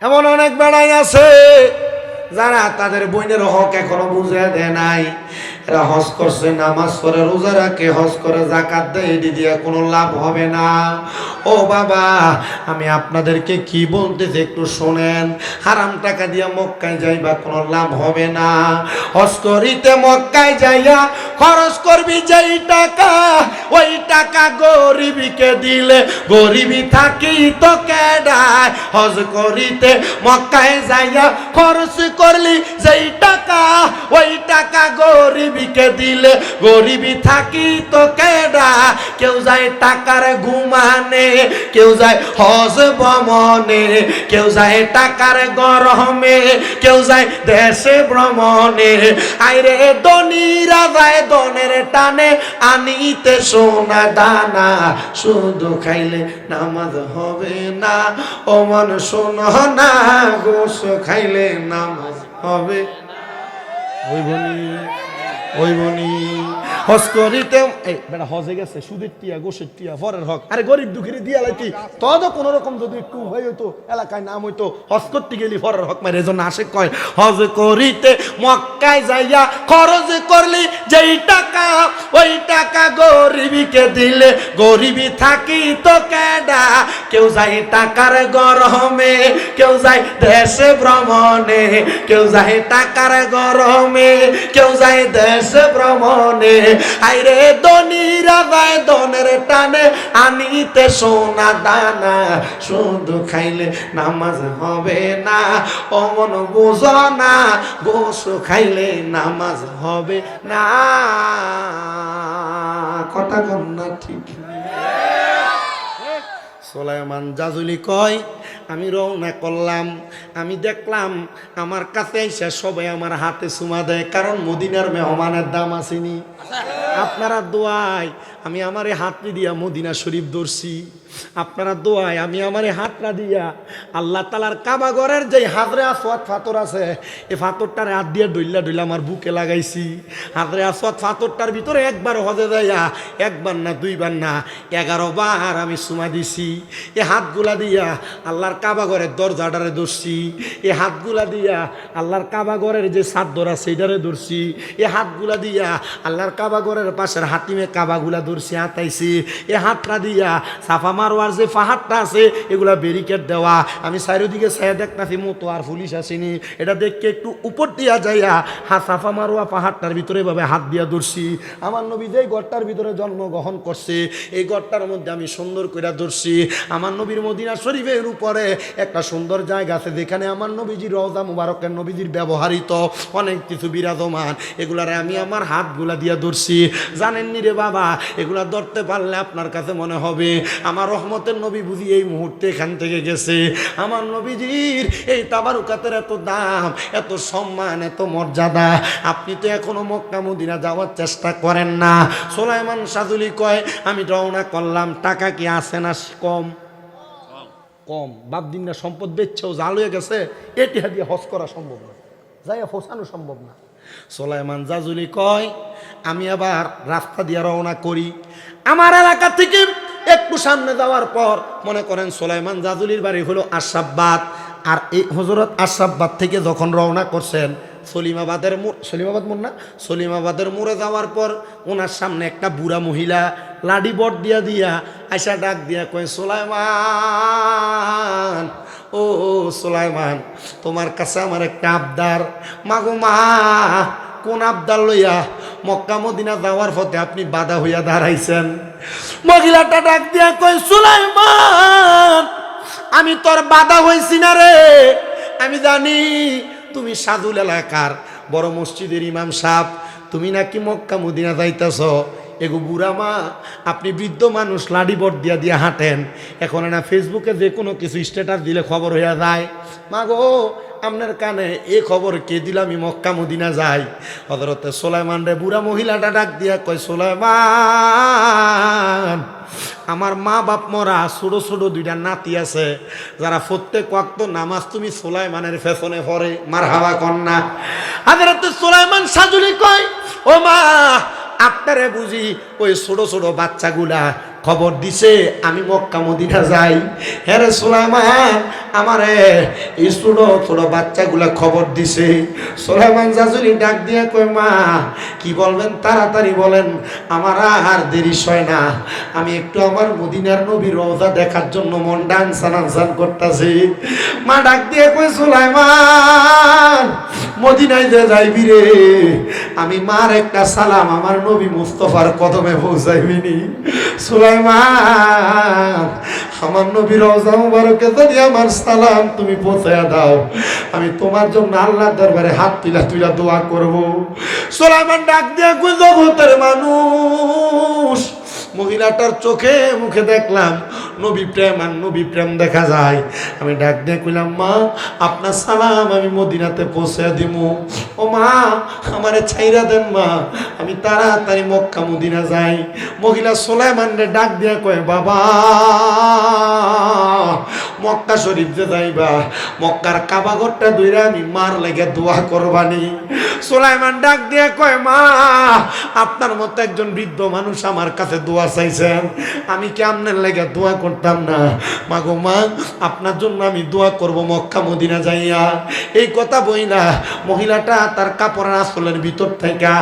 এমন অনেক বেড়াই আছে যারা তাদের বোনের হক এখনো বুঝে দেয় নাই। এরা হজ করছে, নামাজ পড়ে, রোজা রাখে, হজ করে, যাকাত দেয়, এটি দিয়ে কোনো লাভ হবে না। ও বাবা, আমি আপনাদেরকে কি বলতেছি একটু শোনেন। হারাম টাকা দিয়ে মক্কায় যাইবা কোনো লাভ হবে না। হজ করিতে মক্কায় যাইয়া খরচ করবি যেই টাকা, ওই টাকা গরিবীকে দিলে গরিবী থাকি তো কেডায়। হজ করিতে মক্কায় যাইয়া খরচ করলি যেই টাকা, ওই টাকা গরিবীকে দিলে গরিবী থাকি তো কেডা। কেউ যায় টাকার ঘুমানে, কেউ যায় হজ ভ্রমণে, কেউ যায় টাকার গরমে, কেউ যায় দেশে ভ্রমণে। আইরে ধনীরা যায় ধনের টানে, আনিতে সোনা দানা, শুধু খাইলে নামাজ হবে না। ও মন শোনো না, গোশ খাইলে নামাজ হবে। ওই বনি, ওই বনি হজ করিতে বেটা হজে গেছে, সুদের টিয়া গোসের টিয়া পরের হক, আরে গরিব দুঃখীর দিয়া লাইতি তো কোন রকম যদি একটু হয়ে হইতো, এলাকায় নাম হইতো, হজ করতে গেলি পরের হক মারে। এজন্য আসে কয় হজ করিতে মক্কায় যাইয়া খরচ করলি যেই টাকা, ওই টাকা গরিবীকে দিলে গরিবী থাকি তো কেডা। কেউ যায় টাকার গরমে, কেউ যায় দেশে ভ্রমণে, কেউ যায় টাকার গরমে, কেউ যায় দেশে ভ্রমণে। আইরে ধনীরা যায় ধনের টানে আনিতে সোনা দানা, শুধু খাইলে নামাজ হবে না অমন বুঝো না, গোস খাইলে নামাজ হবে না। কথা কন না ঠিক? সুলাইমান জাজুলি কয় আমি রওনা করলাম, আমি দেখলাম আমার কাছে এসে সবাই আমার হাতে চুমা দেয়, কারণ মদিনার মেহমানের দাম আসেনি। আপনারা দোয়ায় আমি আমারে হাতটি দিয়া মদিনা শরীফ ধরছি, আপনারা দোয়ায় আমি আমারে হাতটা দিয়া আল্লাহ তালার কাবা ঘরের যে হাজরে আসওয়াদ পাথর আছে এই পাথরটার হাত দিয়ে ডইলা ডইলা আমার বুকে লাগাইছি। হাজরে আসওয়াদ পাথরটার ভিতরে একবার হজে যাইয়া, একবার না দুইবার না 11 বার আমি চুমা দিছি। এই হাতগুলা দিয়া আল্লাহর কাবা ঘরের দরজাটারে ধরছি, এই হাতগুলা দিয়া আল্লাহর কাবা ঘরের যে চাদর আছে সেইটারে ধরছি, এই হাতগুলা দিয়া আল্লাহর কাবা ঘরের পাশের হাতিমে কাবাগুলা ধরছি, হাতাইছি। এই হাতটা দিয়া সাফা মারোয়ার যে পাহাড়টা আছে এগুলা ব্যারিকেড দেওয়া, আমি চারিদিকে ছায়া দেখতাছি মতো আর পুলিশ আসেনি, এটা দেখে একটু উপর দিয়া যাইয়া সাফা মারোয়া পাহাড়টার ভিতরে ভাবে হাত দিয়া ধরছি। আমার নবী যেই ঘরটার ভিতরে জন্মগ্রহণ করছে এই ঘরটার মধ্যে আমি সুন্দর করে ধরছি। আমার নবীর মদিনা শরীফের উপরে একটা সুন্দর জায়গা আছে যেখানে আমার নবীজির রওজা মুবারকের নবীজির ব্যবহৃত অনেক কিছু বিরাজমান, এগুলারে আমি আমার হাতগুলা দিয়া ধরছি। জানেননি রে বাবা, এগুলা ধরতে পারলে আপনার কাছে মনে হবে আমার রহমতের নবী বুঝি এই মুহূর্তে এখান থেকে গেছে। আমার নবীজির এই তাবারুকাতের এত দাম, এত সম্মান, এত মর্যাদা, আপনি তো এখনো মক্কা মদিনা যাওয়ার চেষ্টা করেন না। সুলাইমান সাজুলি কয় আমি রওনা করলাম, টাকা কি আছে না কম? কম। বাপ দিন না সম্পদ বেচছেও জাল হয়ে গেছে, এটি দিয়ে হজ করা সম্ভব না, যাইয়া ফোসানো সম্ভব না। সুলাইমান জাজুলি কয় আমি আবার রাস্তা দিয়ে রওনা করি। আমার এলাকা থেকে একটু সামনে যাওয়ার পর মনে করেন সুলাইমান জাজুলির বাড়ি হলো আশরাফবাদ, আর এই হযরত আশরাফবাদ থেকে যখন রওনা করছেন সলিমাবাদের সলিমাবাদের মোড়ে যাওয়ার পর ওনার সামনে একটা বুড়া মহিলা লাডি বট দিয়া দিয়া আয়সা ডাক দিয়া কয় সুলাইমান, ও সুলাইমান, তোমার কাছে আমার একটা আবদার। মাগো মা, কোন আবদার লইয়া মক্কা মদিনা যাওয়ার পথে আপনি বাধা হইয়া দাঁড়াইছেন? মহিলাটা ডাক দিয়া কয় সুলাইমান, আমি তোর বাধা হইছি না রে, আমি জানি তুমি সাদুল এলাকার বড় মসজিদের ইমাম সাহেব, তুমি নাকি মক্কা মদিনা যাইতেছ। এগো বুড়া মা, আপনি বৃদ্ধ মানুষ লাডি বট দিয়া দিয়া হাঁটেন, এখন না ফেসবুকে যে কোনো কিছু স্ট্যাটাস দিলে খবর হইয়া যায়। মা গো, আপনার কানে এ খবর কে দিল আমি মক্কা মদিনা যাই? হযরতে সুলাইমান রে বুড়া মহিলাটা ডাক দিয়া কয় সুলাইমান, আমার মা বাপ মরা, ছোট ছোট দুইটা নাতি আছে যারা প্রত্যেক ওয়াক্ত নামাজ তুমি সুলাইমানের পেছনে পড়ে। মারহাবা কন্যা। হযরতে সুলাইমান সাজুলি কয় ও মা, আপনারে বুঝি ওই ছোট ছোট বাচ্চাগুলা খবর দিছে আমি মক্কা মদিনা যাই? হ্যাঁ রে সুলাইমান, আমারে এই ছোট ছোট বাচ্চাগুলা খবর দিছে। সুলাইমান জাজুলি ডাক দিয়ে কয় মা, কি বলবেন তাড়াতাড়ি বলেন, আমার আর দেরি হয় না, আমি একটু আমার মদিনার নবীর রওজা দেখার জন্য মন ডানসান আনসান করতেছি। মা ডাক দিয়ে কয় সুলাইমান, মদিনায় যে যাইবি রে, আমি মার একটা সালাম আমার নবী মুস্তফার কদমে পৌঁছাইবিনি। সুলাইমান, আমার নবীর রওজা মুবারকে যদি আমার সালাম তুমি পৌঁছায়া দাও, আমি তোমার জন্য আল্লাহর দরবারে হাত তুলা তুলা দোয়া করব। সুলাইমান ডাক দিয়া কই জগতের মানুষ, মহিলাটার চোখে মুখে দেখলাম নবী প্রেম আর নবী প্রেম দেখা যায়। আমি ডাক দিয়ে কইলাম মা, আপনার সালাম আমি মদিনাতে পৌঁছে দিব। ও মা, আমারে ছাইরা দেন মা, আমি তাড়াতাড়ি মক্কা মদিনা যাই। মহিলা সুলাইমান রে ডাক দিয়া কয় বাবা, মক্কা শরীফ যে যাইবা, মক্কার কাবা ঘরটা দইরা আমি মার লেগে দোয়া করবানি। সুলাইমান ডাক দিয়ে কয়, মা আপনার মতো একজন বৃদ্ধ মানুষ আমার কাছে দোয়া চাইছেন, আমি কি আপনার লেগে দোয়া করতাম না? মা গো মা, আপনার জন্য আমি দোয়া করব মক্কা মদিনা যাইয়া। এই কথা বই না, মহিলাটা তার কাপড়ের আঁচলের ভিতর থেকে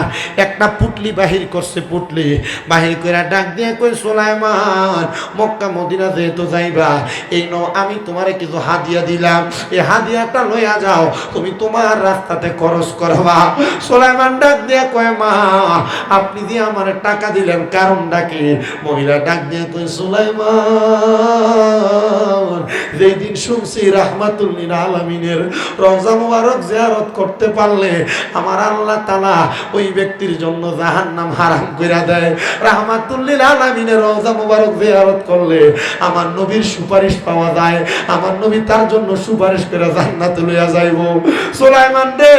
একটা পুটলি বাহির করছে, পুটলি বাহির করে ডাক দিয়ে কই, সুলাইমান মক্কা মদিনা যেহেতু যাইবা, এই ন আমি তোমারে কিছু হাদিয়া দিলাম, এই হাদিয়াটা লইয়া যাও, তুমি তোমার রাস্তাতে খরচ করবা। সুলাইমান ডাক দিয়ে কয়, মা আপনি দিয়ে আমার টাকা দিলেন কারণটা কি? মহিলা ডাক দিয়ে কই, সুলাইমান যেদিন শুনছি রাহমাতুল লিল আলামিনের রওজা মুবারক জিয়ারত করতে পারলে আমার আল্লাহ তাআলা ওই ব্যক্তির জন্য জাহান্নাম হারাম কইরা দেয়, রাহমাতুল লিল আলামিনের রওজা মুবারক জিয়ারত করলে আমার নবীর সুপারিশ পাওয়া যায়, আমার নবী তার জন্য সুপারিশ করে জান্নাতে লইয়া যাইব। সুলাইমান রে,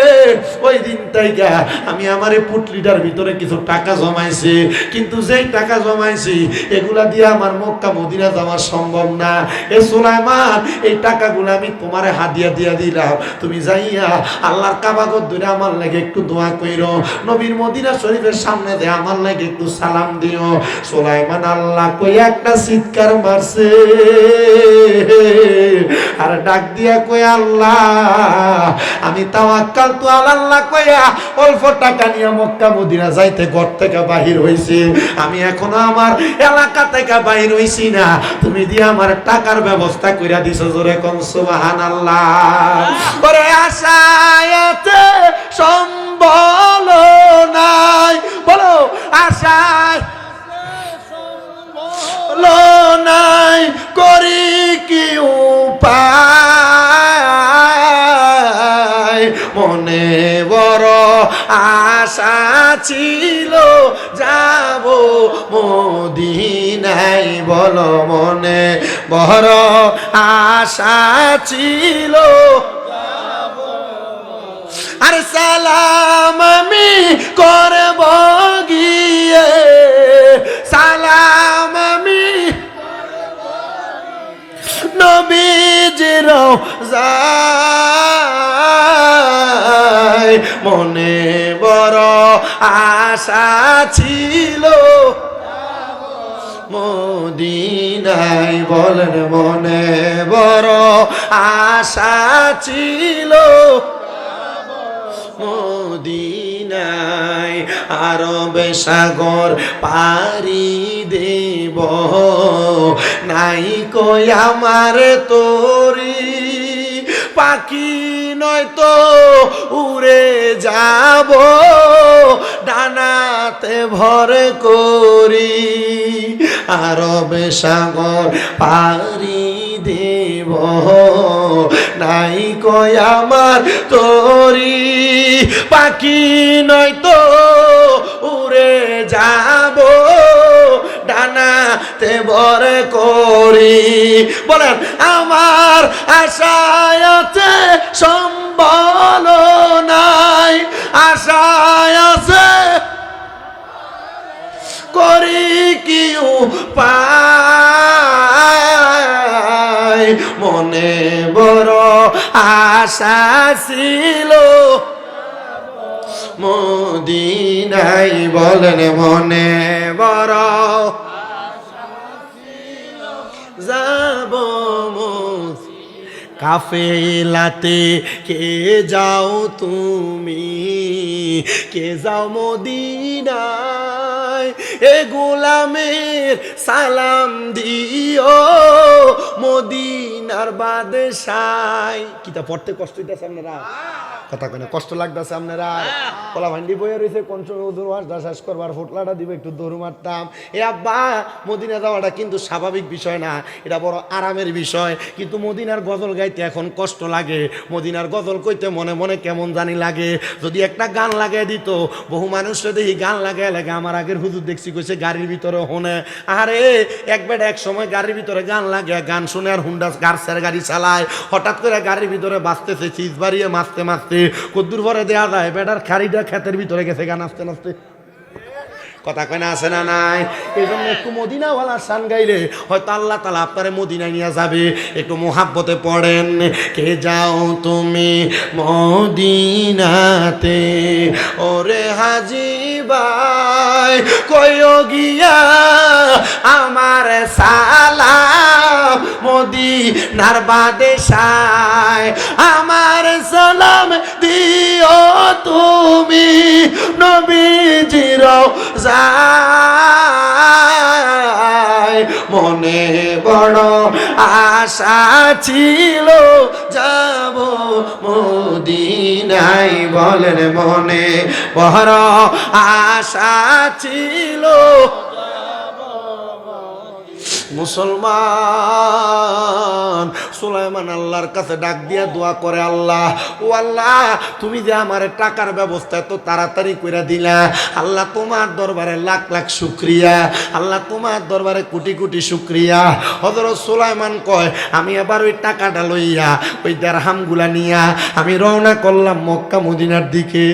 ওই দিন তাইকা আমি আমার এই পুটলিটার ভিতরে কিছু টাকা জমাইছি, কিন্তু যেই টাকা জমাইছি এগুলা দিয়ে আমার মক্কা মদিনা যাওয়া সম্ভব না। এ সুলাইমান, এই টাকাগুলো আমি তোমারে হাদিয়া দিয়া দিলাম, তুমি যাইয়া আল্লাহর কাবাগত ধরে আমার লাগে একটু দোয়া কইরো, নবীর মদিনা শরীফের সামনে দিয়ে আমার লাগে একটু সালাম দিও। সুলাইমান আল্লাহ কই একটা চিৎকার মারছে আর ডাক দিয়া কই, আল্লাহ আমি তাওয়াক্কাল তু আল্লাহ কইয়া অল্প টাকা নিয়ে মক্কা মদিনা যাইতে ঘর থেকে বাহির হইছি, আমি এখনো আমার এলাকা থেকে বাহির হইছি না, তুমি দিয়ে আমার টাকার ব্যবস্থা কইরা দিছো। জোরে কোন সুবহানাল্লাহ। ওরে আশায়াতে সম্বল নাই, বলো আশায় নাই, করি কি উপায়, মনে বড় আশা ছিল যাব মদিনায়, বলো মনে বড় আশা ছিল, আর সালাম আমি করব গিয়ে, সালাম আমি নবীজির রওজায়, মনে বড় আশা ছিল মদিনায়, বলেন মনে বড় আশা ছিল মদিনায়, আরবে সাগর পারি দেব নাই কই আমার তোরি, পাখি নয়তো উড়ে যাব ডানাতে ভর করি, আরবে সাগর পারি দেব নাই কই আমার তোরি, পাখি নয়তো উড়ে যাব ডানাতে ভর করি। বলেন আমার আশায় আছে সম্বল নাই, আশায় আছে করি কি উপায়, মনে বড় আশা ছিল মদিনায়, বলেন মনে বড় যাব কাফেলাতে কে যাও তুমি, কে যাও মদিনায়, এ গোলামের সালাম দিও মদিনার বাদশায়। কিতা পড়তে কষ্ট হইতাছে আপনারা? কথা কেন কষ্ট লাগতেছে আপনারা? কলা ভান্ডি বইয়া রয়েছে কোন সময় উদুর ওয়াজটা শেষ করবার ফোটলাটা দিবে একটু দৌড় মারতাম। এ আব্বা, মদিনা যাওয়াটা কিন্তু স্বাভাবিক বিষয় না, এটা বড় আরামের বিষয়, কিন্তু মদিনার গজল গাইতে এখন কষ্ট লাগে, মদিনার গজল কইতে মনে মনে কেমন জানি লাগে। যদি একটা গান লাগাই দিত, বহু মানুষের দেখি গান লাগাই লাগে, আমার আগের হুজুর দেখছি কইছে গাড়ির ভিতরে হনে, আরে একবার এক সময় গাড়ির ভিতরে গান লাগে, গান শুনে আর হুন্ডা গার্সের গাড়ি চালায়, হঠাৎ করে গাড়ির ভিতরে বাঁচতেছে, চিজ বাড়িয়ে মারতে মারতে কদ্দুর পরে দেয়া যায় বেটার খাড়িটা ক্ষেতের ভিতরে গেছে গান আসতে নাচতে। কথা কয় না, আছে না নাই? এই জন্য একটু মদিনাওয়ালার শান গাইলে হয়তো আল্লাহ তাআলা আপনারে মদিনায় নিয়ে যাবে। একটু মোহাব্বতে পড়েন, কে যাও তুমি মদিনাতে ওরে হাজি ভাই, কইও গিয়া আমার সালাম মদিনার বাদশায়, আমার সালাম দিও তুমি নবীজির যায়। মনে বড় আশা ছিল যাব মদিনায়, বলেন মনে বড় আশা ছিল। মুসলমান সুলাইমান আল্লাহর কাছে ডাক দিয়া দোয়া করে, আল্লাহ ও আল্লাহ, তুমি যে আমার টাকার ব্যবস্থা এত তাড়াতাড়ি করে দিলা, আল্লাহ তোমার দরবারে লাখ লাখ শুকরিয়া, আল্লাহ তোমার দরবারে কোটি কোটি শুকরিয়া। হযরত সুলাইমান কয়, আমি এবার ওই টাকাটা লইয়া ওই দিরহামগুলা নিয়া আমি রওনা করলাম মক্কা মদিনার দিকে।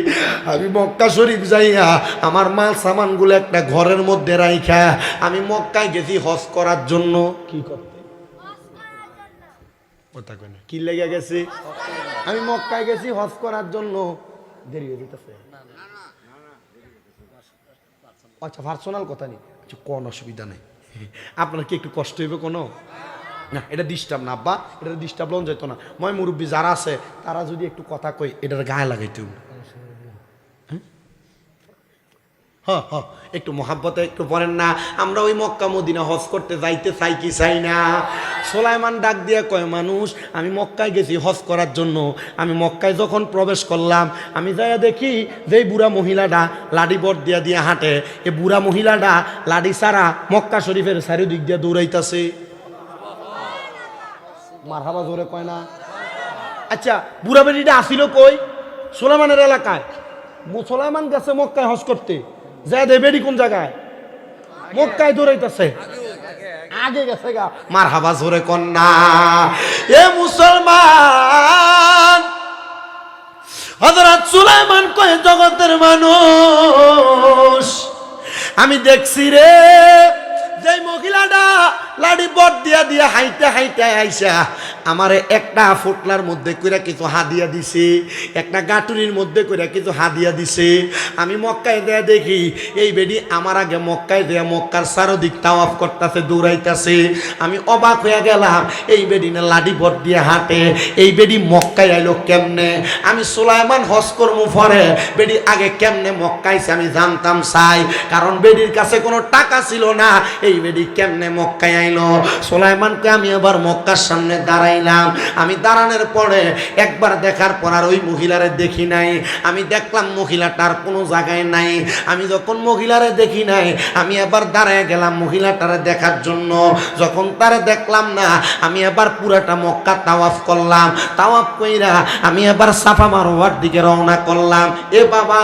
আমি মক্কা শরীফ যাইয়া আমার মাল সামানগুলো একটা ঘরের মধ্যে রাইখা আমি মক্কায় গেছি হজ করার জন্য। কি করতে? কথা কই না, কি লেগে গেছে? আমি মক্কায় গেছি হজ করার জন্য। দেরি হয়ে যেতেছে? আচ্ছা, পার্সোনাল কথা নেই, কোন অসুবিধা নেই। আপনার কি একটু কষ্ট হইবে কোনো? না, এটা ডিস্টার্ব না আব্বা, এটা ডিস্টার্ব লন যেত না। মই মুরব্বী যারা আছে তারা যদি একটু কথা কই এটার গায়ে লাগাইতে। হ্যাঁ হ্যাঁ, একটু মহাব্বতে একটু পড়েন না। আমরা ওই মক্কা মদিনা হজ করতে যাইতে চাই কি চাই না? সুলাইমান ডাক দিয়া কয়, মানুষ আমি মক্কায় গেছি হজ করার জন্য। আমি মক্কায় যখন প্রবেশ করলাম, আমি যাইয়া দেখি যে বুড়া মহিলাটা লাডি বট দিয়া দিয়া হাঁটে, এ বুড়া মহিলাটা লাডি ছাড়া মক্কা শরীফের চারিদিক দিয়া দৌড়াইতেছে। মারহাবা জোরে কয় না? আচ্ছা, বুড়া বেটিটা আসিল কই? সুলাইমানের এলাকায়। সুলাইমান গেছে মক্কায় হজ করতে, যায় বেড়ি কোন জায়গায়? মক্কায় দৌড়াইতেছে। আগে গেছে গা। মারহাবা জোরে কন্যা। এ মুসলমান, হযরত সুলাইমান কয়, জগতের মানুষ, আমি দেখছি রে যে মহিলাটা লাডি বট দিয়া দিয়া হাইতে হাইতে আইসা আমারে একটা ফুটলার মধ্যে কইরা কিছু হাদিয়া দিছে, একটা গাটুরির মধ্যে কইরা কিছু হাদিয়া দিছে। আমি মক্কায় দেয়া দেখি এই বেডি আমার আগে মক্কায় দেয়া মক্কার চারদিক তাওয়াফ করতেছে, দৌড়াইতেছে। আমি অবাক হয়ে গেলাম, এই বেডি না লাডি বট দিয়ে হাঁটে, এই বেডি মক্কায় আইলো কেমনে? আমি সুলাইমান হজ করমু পরে বেডি আগে কেমনে মক্কাইছে আমি জানতাম চাই, কারণ বেডির কাছে কোনো টাকা ছিল না। এই বেডি কেমনে মক্কায় আইলো? সুলাইমানকে আমি আবার মক্কার সামনে দাঁড়াইলাম। আমি দাঁড়ানোর পরে একবার দেখার পর আর ওই মহিলারে দেখি নাই। আমি দেখলাম মহিলাটার কোনো জায়গায় নাই। আমি যখন মহিলারে দেখি নাই, আমি আবার দাঁড়ায় গেলাম মহিলাটারে দেখার জন্য। যখন তারে দেখলাম না, আমি আবার পুরাটা মক্কা তাওয়াফ করলাম। তাওয়াফ কইরা আমি আবার সাফা মারওয়ার দিকে রওনা করলাম। এ বাবা,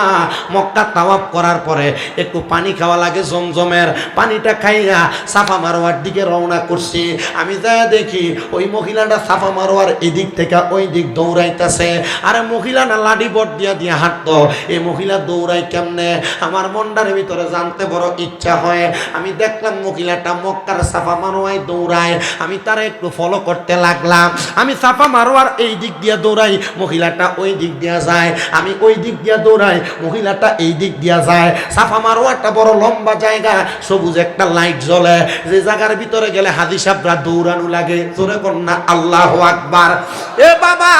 মক্কা তাওয়াফ করার পরে একটু পানি খাওয়া লাগে, জমজমের পানিটা খাইয়া সাফা মারওয়ার দিকে রওনা করছি। আমি যাই দেখি ওই মহিলাটা সাফা মারওয়ার এদিক থেকে ওই দিক দৌড়াইতেছে। আরে মহিলা না লাডি বট দিয়া দিয়া হাঁটতো, এই মহিলা দৌড়াই কেমনে? আমার মনটার ভিতরে জানতে বড় ইচ্ছা হয়। আমি দেখলাম মহিলাটা মক্কার সাফা মারওয়ায় দৌড়ায়, আমি তারা একটু ফলো করতে লাগলাম। আমি সাফা মারওয়ার এই দিক দিয়া দৌড়াই, মহিলাটা ওই দিক দিয়া যায়। আমি ওই দিক দিয়া দৌড়াই, মহিলাটা এই দিক দিয়া যায়। সাফা মারওয়াটা বড় লম্বা জায়গা, সবুজ একটা লাইট জ্বলে, যে জায়গার ভিতরে গেলে হাজি সাহেবরা দৌড়ানো লাগে। জোরে কন্যা আল্লাহু আকবার। এ বাবা,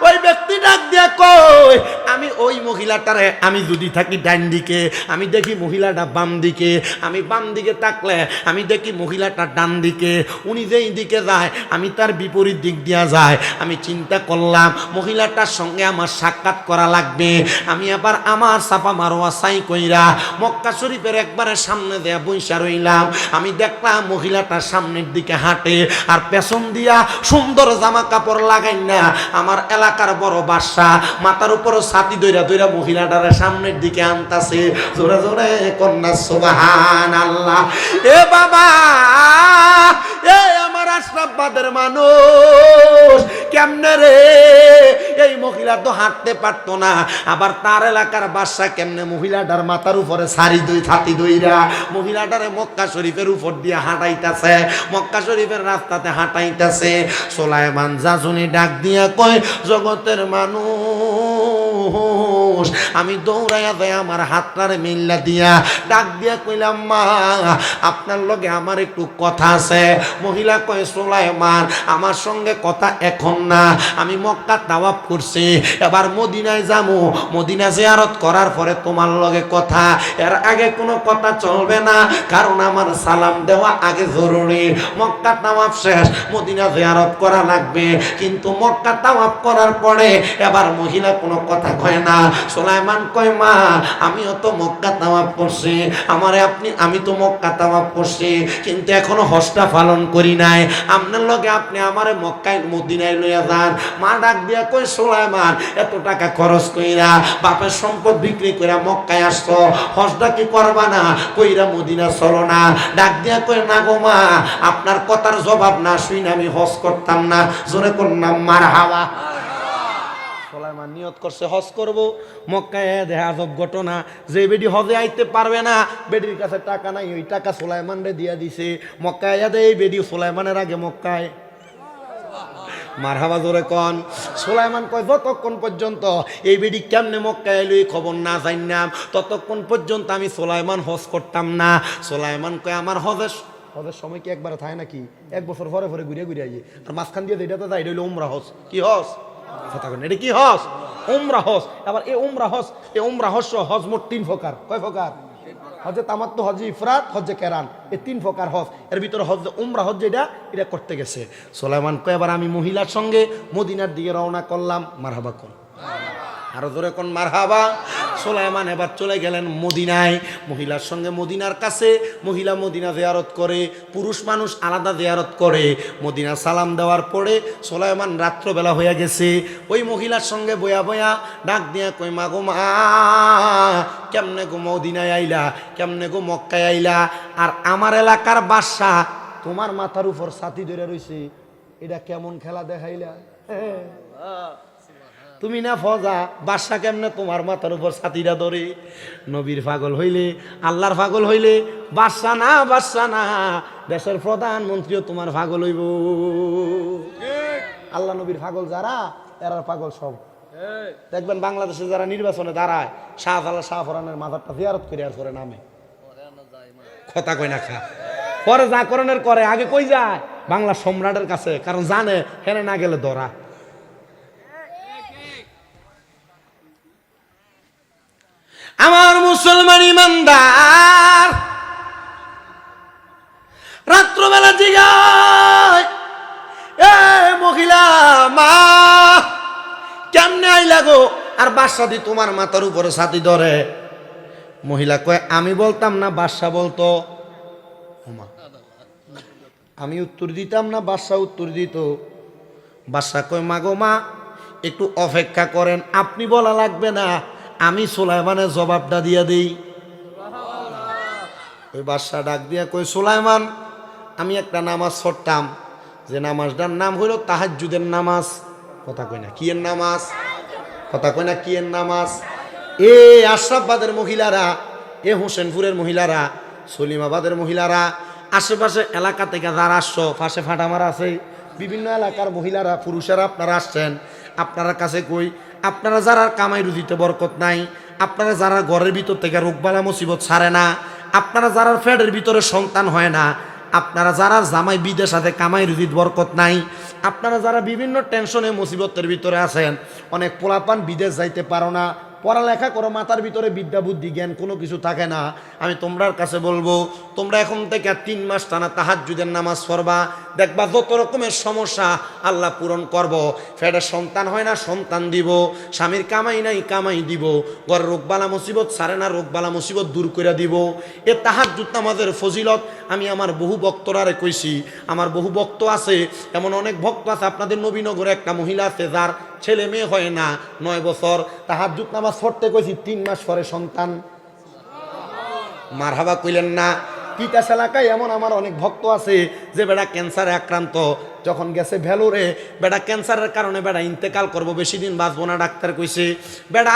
ওই ব্যক্তি ডাক দিয়া কই, আমি ওই মহিলাটারে, আমি যদি থাকি ডান দিকে, আমি দেখি মহিলাটা বাম দিকে, আমি বাম দিকে তাকলে আমি দেখি মহিলাটা ডান দিকে। উনি যেই দিকে যায় আমি তার বিপরীত দিক দিয়া যায়। আমি চিন্তা করলাম মহিলাটার সঙ্গে আমার সাক্ষাৎ করা লাগবে। আমি আবার আমার সাফা মারওয়া সাই কইরা মক্কা শরীফের একবারে সামনে দেয়া বইসা রইলাম। আমি দেখলাম মহিলাটার সামনের দিকে হাঁটে, আর পেছন দিয়া সুন্দর জামা কাপড় লাগাই না আমার এলাকার বড় বাদশা, মাথার উপরও ছাতি দইরা দইরা মহিলাটার সামনের দিকে আনতাছে। জোরে জোরে কন্যা সুবহানাল্লাহ। এ বাবা, এ আমার আশরাফবাদের মানুষ, কেমনে রে এই মহিলা মহিলা তো হাঁটতে পারতো না, আবার তার এলাকার বাদশা কেমনে মহিলাটার মাথার উপরে সারি দই ছাতি দইরা মহিলাটারে মক্কা শরীফের উপর দিয়ে হাঁটাইতেছে, মক্কা শরীফের রাস্তাতে হাঁটাইতেছে। সুলাইমান জাজুনি ডাক দিয়া কয়, জগতের মানুষ, আমি দৌড়াইয়া যাই আমার হাতটারে মিল্লা দিয়া ডাক দিয়া কইলাম, মা আপনার লগে আমার একটু কথা আছে। মহিলা কয়, সুলাইমান আমার সঙ্গে কথা এখন না, আমি মক্কা তাওয়াফ করছি, এবার মদিনায় যাবো, মদিনা জিয়ারত করার পরে তোমার লগে কথা, এর আগে কোনো কথা চলবে না, কারণ আমার সালাম দেওয়া আগে জরুরি। মক্কা তাওয়াফ শেষ, মদিনা জিয়ারত করা লাগবে, কিন্তু মক্কা তাওয়াফ করার পরে এবার মহিলা কোনো কথা কয় না। সুলাইমান কয়, মা আমিও তো মক্কা তাওয়াফ করছি, আমারে আপনি, আমি তো মক্কা তাওয়াফ করছি, কিন্তু এখনো হজটা পালন করি নাই, আপনার লগে আপনি আমারে মক্কায় মদিনায় লইয়া যান। মা ডাক দিয়া কই, সুলাইমান এত টাকা খরচ কইরা বাপের সম্পদ বিক্রি কইরা মক্কায় আসছো, হজটা কি করবা না, কইরা মদিনা চলো না। ডাক দিয়া কই, না গো মা, আপনার কথার জবাব না শুনে আমি হজ করতাম না। জোরে করলাম মারহাবা। সুলাইমান নিয়ত করছে হজ করব, মক্কায় দেখা আজব ঘটনা, যে বেডি হজে আইতে পারবে না, বেডির কাছে টাকা নাই, ওই টাকা সুলাইমান রে দিয়া দিছে। মক্কায় এই বেডি সুলাইমানের আগে মক্কায়। মারহাবা জোরে কন। সুলাইমান কয়, যতক্ষণ পর্যন্ত এই বেডি কেমনে মক্কায় এলো এই খবর না জানলাম, ততক্ষণ পর্যন্ত আমি সুলাইমান হজ করতাম না। সুলাইমান কয়, আমার হজের সময় কি একবার থাকে নাকি, এক বছর পরে পরে ঘুরে ঘুরে আইয়ে, আর মাঝখান দিয়ে যেটা তো যাই এটা হইলো উমরা হজ। কি হজ? এটা কি হজ? উমরা হজ। আবার এই উমরা হজ, এই উমরা হজ হজ মোট 3 প্রকার। কয় প্রকার? হজে তামাত্তু, হজে ইফরাত, হজে কেরান, এই 3 প্রকার হজ। এর ভিতরে হজ উমরা হজ যেটা, এটা করতে গেছে সুলাইমান কয়, এবার আমি মহিলার সঙ্গে মদিনার দিকে রওনা করলাম। মারহাবা কোন, আরো জোরে কোন মারহাবা। সুলাইমান এবার চলে গেলেন মদিনায়, মহিলার সঙ্গে মদিনার কাছে। মহিলা মদিনা জিয়ারত করে, পুরুষ মানুষ আলাদা জিয়ারত করে। মদিনা সালাম দেওয়ার পরে সুলাইমান রাত্রবেলা হয়ে গেছে, ওই মহিলার সঙ্গে বয়া বয়া ডাক দিয়া কই, মা গো মা, কেমনে গো মদিনায় আইলা, কেমনে গো মক্কায় আইলা, আর আমার এলাকার বাদশা তোমার মাথার উপর ছাতি ধরে রইছে, এটা কেমন খেলা দেখাইলা? তুমি না ফজা, বাদশা কেমনে তোমার মাথার উপর ছাতিটা ধরে? নবীর পাগল হইলে, আল্লাহর পাগল হইলে বাদশা না, বাদশা না, দেশের প্রধানমন্ত্রীও তোমার পাগল হইব। আল্লাহ নবীর পাগল যারা, এরার পাগল সব। দেখবেন বাংলাদেশে যারা নির্বাচনে দাঁড়ায়, শাহজালাল শাহফরানের মাথারটা জিয়ারত করে আর করে নামে, কথা কই না খা, পরে যা করণের করে, আগে কই যায় বাংলা সম্রাটের কাছে, কারণ জানে হেনে না গেলে ধরা। আমার মুসলমান ইমানদার, রাত্রবেলা জিগায়, এ মহিলা মা কেমনে আইলা গো, আর বাদশা দি তোমার মাথার উপরে ছাতি ধরে? মহিলা কয়, আমি বলতাম না, বাদশা বলতো। আমি উত্তর দিতাম না, বাদশা উত্তর দিত। বাদশা কয়, মা গো মা, একটু অপেক্ষা করেন, আপনি বলা লাগবে না, আমি সুলাইমানের জবাবটা দিয়া দিই। ওই বাদশা ডাক দিয়া কই, সুলাইমান, আমি একটা নামাজ পড়তাম, যে নামাজটার নাম হইল তাহাজ্জুদের নামাজ। কথা কই না কি এর নামাজ? কথা কই না কি এর নামাজ? এ আশরাফবাদের মহিলারা, এ হোসেনপুরের মহিলারা, সলিমাবাদের মহিলারা, আশেপাশে এলাকা থেকে যারা আসছো, পাশে ফাটামারা আছে, বিভিন্ন এলাকার মহিলারা, পুরুষেরা আপনারা আসছেন, আপনারা কাছে কই, আপনারা যারা কামাই রুজিতে বরকত নাই, আপনারা যারা ঘরের ভিতর থেকে রোগবালা মুসিবত ছাড়ে না, আপনারা যারা ফ্যাটের ভিতরে সন্তান হয় না, আপনারা যারা জামাই বিদেশ সাথে কামাই রুজিত বরকত নাই, আপনারা যারা বিভিন্ন টেনশনে মুসিবতের ভিতরে আছেন, অনেক পোলাপান বিদেশ যাইতে পারো না, পড়ালেখা করো, মাথার ভিতরে বিদ্যা বুদ্ধি জ্ঞান কোনো কিছু থাকে না, আমি তোমরার কাছে বলবো, তোমরা এখন থেকে 3 মাস টানা তাহাজ্জুদের নামাজ পড়বা, দেখবা যত রকমের সমস্যা আল্লাহ পূরণ করব। ফেডের সন্তান হয় না, সন্তান দিব, স্বামীর কামাই নাই, কামাই দিব, ঘরের রোগবালা মুসিবত ছাড়ে না, রোগবালা মুসিবত দূর করে দিব। এ তাহাজ্জুদ নামাজের ফজিলত আমি আমার বহু ভক্তরারে কইছি, আমার বহু ভক্ত আছে, এমন অনেক ভক্ত আছে, আপনাদের নবীনগরে একটা মহিলা আছে যার ছেলে মেয়ে হয় না 9 বছর, তাহাজ্জুদ নামাজ পড়তে কইছি, 3 মাস পরে সন্তান। মারহাবা কইলেন না? তিতাস এলাকায় এমন আমার অনেক ভক্ত আছে যে বেটা ক্যান্সারে আক্রান্ত, যখন গেছে ভেলোরে, বেটা ক্যান্সারের কারণে বেটা ইন্তেকাল করবো, বেশি দিন বাঁচবো না ডাক্তার কইছে। বেটা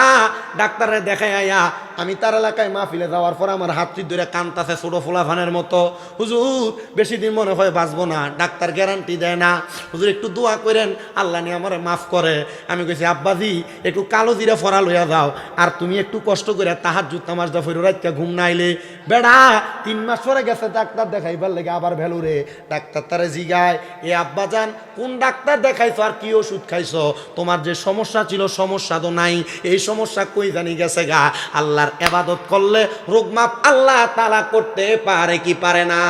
ডাক্তারে দেখাই আয়া আমি তার এলাকায় মাহফিলে যাওয়ার পর আমার হাতটি ধরে কান্তাছে ছোট ফুলাফানের মতো, হুজুর বেশি দিন মনে হয় বাঁচবো না, ডাক্তার গ্যারান্টি দেয় না, হুজুর একটু দোয়া করেন আল্লাহ নিয়ে আমার মাফ করে। আমি কইছি আব্বাজি একটু কালো জিরা ফরা লইয়া যাও, আর তুমি একটু কষ্ট করে তাহাজ্জুদ নামাজ দা ফিরো, রাইতে ঘুম না আইলে। বেড়া 3 মাস পরে গেছে ডাক্তার দেখাইবার লেগে আবার ভেলুরে। ডাক্তার তারে জিগায়, এ আব্বাজান কোন ডাক্তার দেখাইছো আর কি ওষুধ খাইছো? তোমার যে সমস্যা ছিল সমস্যা তো নাই, এই সমস্যা কই জানি গেছে গা। আল্লাহর ইবাদত করলে রোগ মাপ আল্লাহ তাআলা করতে পারে কি পারে না?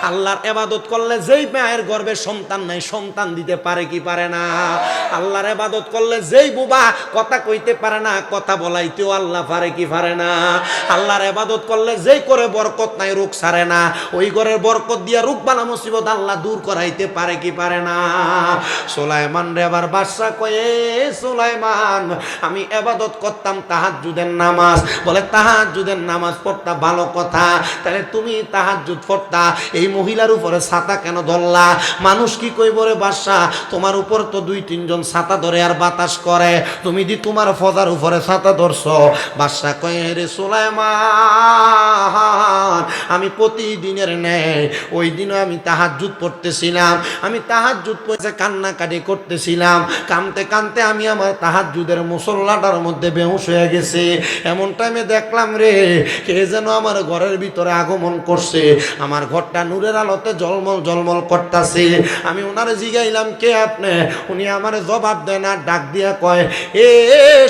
আল্লাহর ইবাদত করলে যেই মায়ের গর্ভে সন্তান নাই সন্তান দিতে পারে কি পারে না? আল্লাহর ইবাদত করলে যেই বুবা কথা কইতে পারে না কথা বলাইতেও আল্লাহ পারে কি পারে না? আল্লাহর ইবাদত করলে যেই করে বরকত নাই রোগ সারে না, ওই ঘরের বরকত দিয়া রোগ বালা মুসিবত আল্লাহ দূর করাইতে পারে কি পারে না? সুলাইমান রে আবার বাদশা কয়ে, সুলাইমান আমি ইবাদত করতাম তাহাজ্জুদের নামাজ। বলে তাহাজ্জুদের নামাজ পড়তা ভালো কথা, তাহলে তুমি তাহাজ্জুদ পড়তা, এই মহিলার উপরে ছাতা কেন ধরলা? মানুষ কি কইব রে বাদশা, তোমার উপর তো 2-3 জন ছাতা ধরে আর বাতাস করে, তুমি দি তোমার ফজার উপরে ছাতা ধরছো। বাদশা কয়ে, রে সুলাইমান আমি প্রতিদিনের ন্যায় ওই দিনও আমি তাহাজ্জুদ পড়তেছিলাম, আমি তাহাজ্জুদ পড়ে কান্নাকাটি করতেছিলাম, কানতে কানতে আমি আমার তাহাজ্জুদের মুসল্লাটার মধ্যে বেহুশ হয়ে গেছে। এমন টাইমে দেখলাম রে কে যেন আমার ঘরের ভিতরে আগমন করছে, আমার ঘরটা নূরের আলোতে জলমল জলমল করতেছে। আমি ওনারে জিগাইলাম কে আপনি? উনি আমার জবাব দেয় না, ডাক দিয়া কয়, এ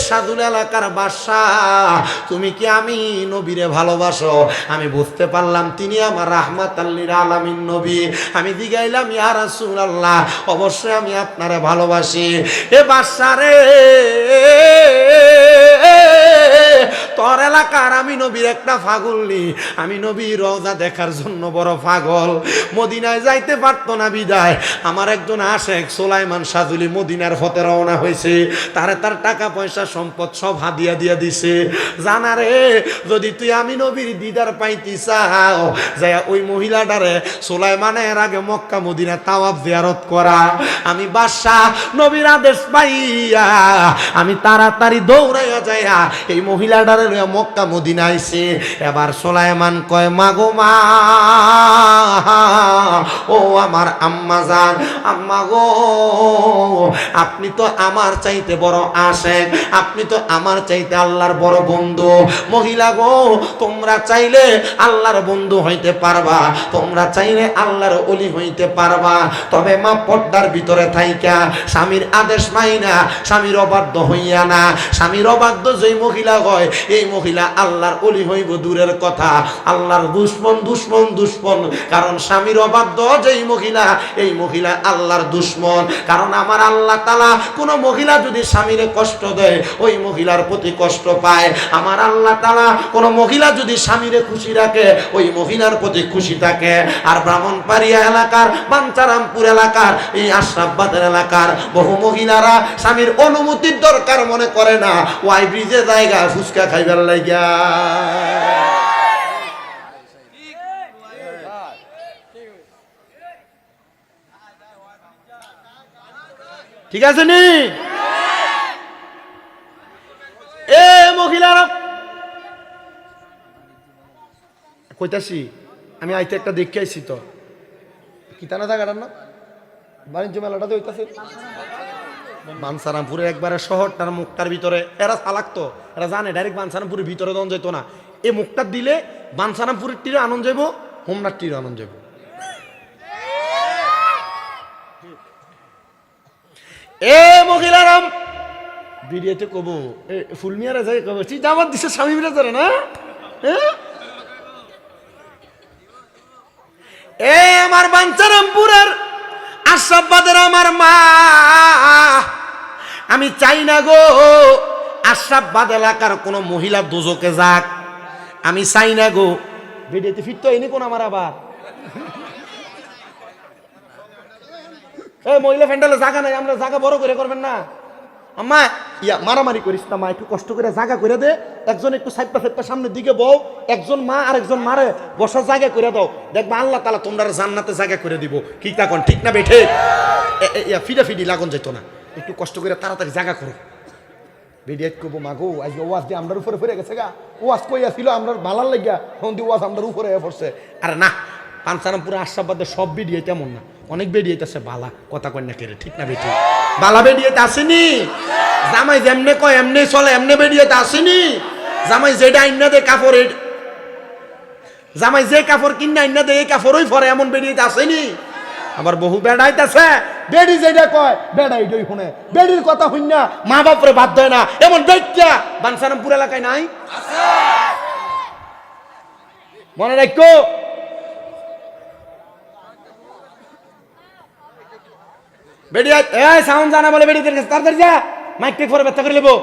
সাধুল এলাকার বাদশাহ তুমি কি আমি নবীরে ভালোবাসো? আমি বুঝতে পারলাম তিনি আমার রাহমাতাল লিল আলামিন নবী। আমি জিগাইলাম ইয়া রাসূলুল্লাহ অবশ্যই আমি আপনারে ভালোবাসি। এ বাদশা রে তোর এলাকার আমি নবীর একটা পাগলনি, আমি নবীর রওজা দেখার জন্য বড় পাগল, মদিনায় যাইতে পারতো না বিদায় আমার একজন আশেক সুলাইমান সাজুলি মদিনার পথে রওনা হয়েছে, তারে তার টাকা পয়সা সম্পদ সব হাদিয়া দিয়া দিছে। জানা রে যদি তুই আমি নবীর দিদার পাইতি চাও, যায় ওই মহিলাটারে সুলাইমানের আগে মক্কা মদিনা তাওয়াফ জিয়ারত করা। আমি বাদশাহ নবীর আদেশ পাইয়া আমি তাড়াতাড়ি দৌড়াইয়া যাইয়া এই মহিলাটারে মক্কা মদিনা আইছে। এবার সুলাইমান কয়, মাগো মা, ও আমার আম্মা জান, আম্মা গো আপনি তো আমার চাইতে বড় আশেক, আপনি তো আমার চাইতে আল্লাহর বড় বন্ধু। মহিলা গো তোমরা চাইলে আল্লাহর বন্ধু হইতে পারবা, তোমরা চাইলে আল্লাহর ওলি হইতে পারবা, তবে মা পর্দার ভিতরে থাইকা স্বামীর আদেশ মাইনা স্বামীর অবাধ্য হইয়া না। স্বামীর অবাধ্য যেই মহিলা হয় এই মহিলা আল্লাহর ওলি হইব দূরের কথা, আল্লাহর দুশমন দুশমন দুশমন। কারণ স্বামীর অবাধ্য যেই মহিলা এই মহিলা আল্লাহর দুশমন। কারণ আমার আল্লাহ তাআলা কোন মহিলা যদি স্বামীরে কষ্ট দেয় ওই মহিলার প্রতি কষ্ট পায়, আমার আল্লাহ তাআলা কোন মহিলা যদি স্বামীরে খুশি রাখে ওই মহিলার প্রতি খুশি থাকে। আর ব্রাহ্মণবাড়িয়া এলাকার বাঞ্চারামপুর এলাকার এই আশরাফবাদের এলাকার বহু মহিলারা স্বামীর অনুমতির দরকার মনে করে না, ওয়াই ব্রিজে জায়গা ফুচকা খাইবার লাগিয়া। ঠিক আছে নি? এ মহিলারা কইতাছি আমি আইতে একটা দেখে আইছি তো কিতানা জায়গাটার না বাণিজ্য মেলাটা হইতাছে বাঞ্ছারামপুরে একবারে শহরটার মুখটার ভিতরে। এরা চালাকতো, এরা জানে ডাইরেক্ট বাঞ্ছারামপুরের ভিতরে দন যেত না, এই মুখটা দিলে বাঞ্ছারামপুরের তীরে আনন্দ যাইব, হোমনার তীরে আনন্দ যাইব। এ মহিলারাম ভিডিওতে কব ফুলমিয়ারা যাই কব ঠিক জামাত দিছে স্বামী মিলে ধরে না। এ আমার বাঞ্ছারামপুরের আশরাফবাদের আমার মা, আমি চাই না গো আশরাফবাদ এলাকার কোন মহিলা দোজকে যাক, আমি চাই না গো। ভিডিওতে ফিরতো এনে কোন আমার আবার মহিলা ফ্যান্ডালে জায়গা নাই, আমরা জায়গা বড় করে করবেন না আম্মা। ইয়া মারামারি করিস না মা, একটু কষ্ট করে জায়গা করে দে, একজন একটু সাইপা সামনের দিকে বউ, একজন মা আর একজন মারে বসার জায়গা করে দাও, দেখবা আল্লাহ তাআলা তোমরা জান্নাতে জায়গা করে দিব। কি তখন ঠিক না বেঠে? ইয়া ফিডি লাগুন যেত না, একটু কষ্ট করে তাড়াতাড়ি জায়গা করো। বেডিয়াত করবো মাগো আজকে ওয়াজ দিয়ে আমরার উপরে ফিরে গেছে গা, ওয়াজ কইয়া ছিল আমরা ভালার লাগিয়া, এখন দিয়ে ওয়াজ আমরার উপরে পড়ছে। আরে না, পাঁচসারামপুরে আশরাফবাদে সব বেডিয়ে তেমন না, অনেক বেডিয়েতে আছে বালা, কথা কয় না কেড়ে, ঠিক না বেটি? বালা বেডিয়েতে আসেনি, জামাই যেমনে কয় এমনি চলে, এমনি বেডিয়েতে আসেনি। জামাই যেটা আইনা দে কাপড়, জামাই যে কাপড় কিনে আইনা দে এই কাপড়ই পরে, এমন বেডিয়েতে আসেনি। আবার বহু বেড়াইতেছে, বেডি যেটা কয় বেড়াই ডই শুনে, বেডির কথা শুন না মা বাপরে বাদ দেয় না, এমন বেটা বানসারামপুর এলাকায় নাই? মনে রাখো, বেড়ি সাউন্ড জানা বলে বেড়িদের কাছে তাড়াতাড়ি যা, মাইক টেক পরে ব্যথা করে নেবো।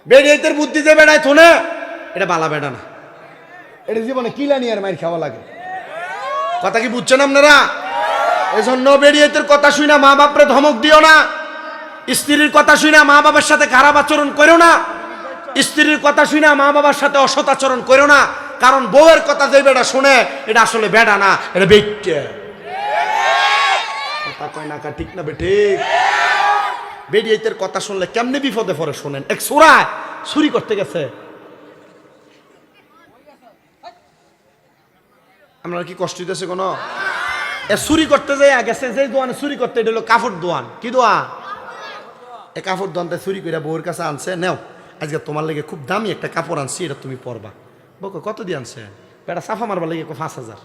বেড়িয়েতের বুদ্ধি যে বেড়ায় থোনে, এটা বালা বেড়া না, এটা জীবনে কিলানি আর মাইর খাওয়া লাগে। কথা কি বুঝছেন আপনারা? এই জন্য বেরিয়েতের কথা শুই না মা বাপরে ধমক দিও না, স্ত্রীর কথা শুই না মা বাবার সাথে খারাপ আচরণ করো না, স্ত্রীর কথা শুই না মা বাবার সাথে অসৎ আচরণ করো না। কারণ বউয়ের কথা যে বেটা শুনে, এটা আসলে বেড়া না, এটা বেটে। কথা কয় না, ঠিক না বেটে? বেরিয়েতের কথা শুনলে কেমনে বিপদে পড়ে শোনেন। এক সোরা চুরি করতে গেছে, আপনার কি কষ্ট হইতেছে কোনো? চুরি করতে যাই গেছে, যে দোয়ানে চুরি করতে, এটা হলো কাপড় দোয়ান। কি দোয়ান? এই কাপড় দোয়ানটা চুরি করে বউয়ের কাছে আনছে, নেও আজকে তোমার লেগে খুব দামি একটা কাপড় আনছি, এটা তুমি পরবা। বউ কত দিয়ে আনছে? বেটা সাফা মারবার লেগে 5,000।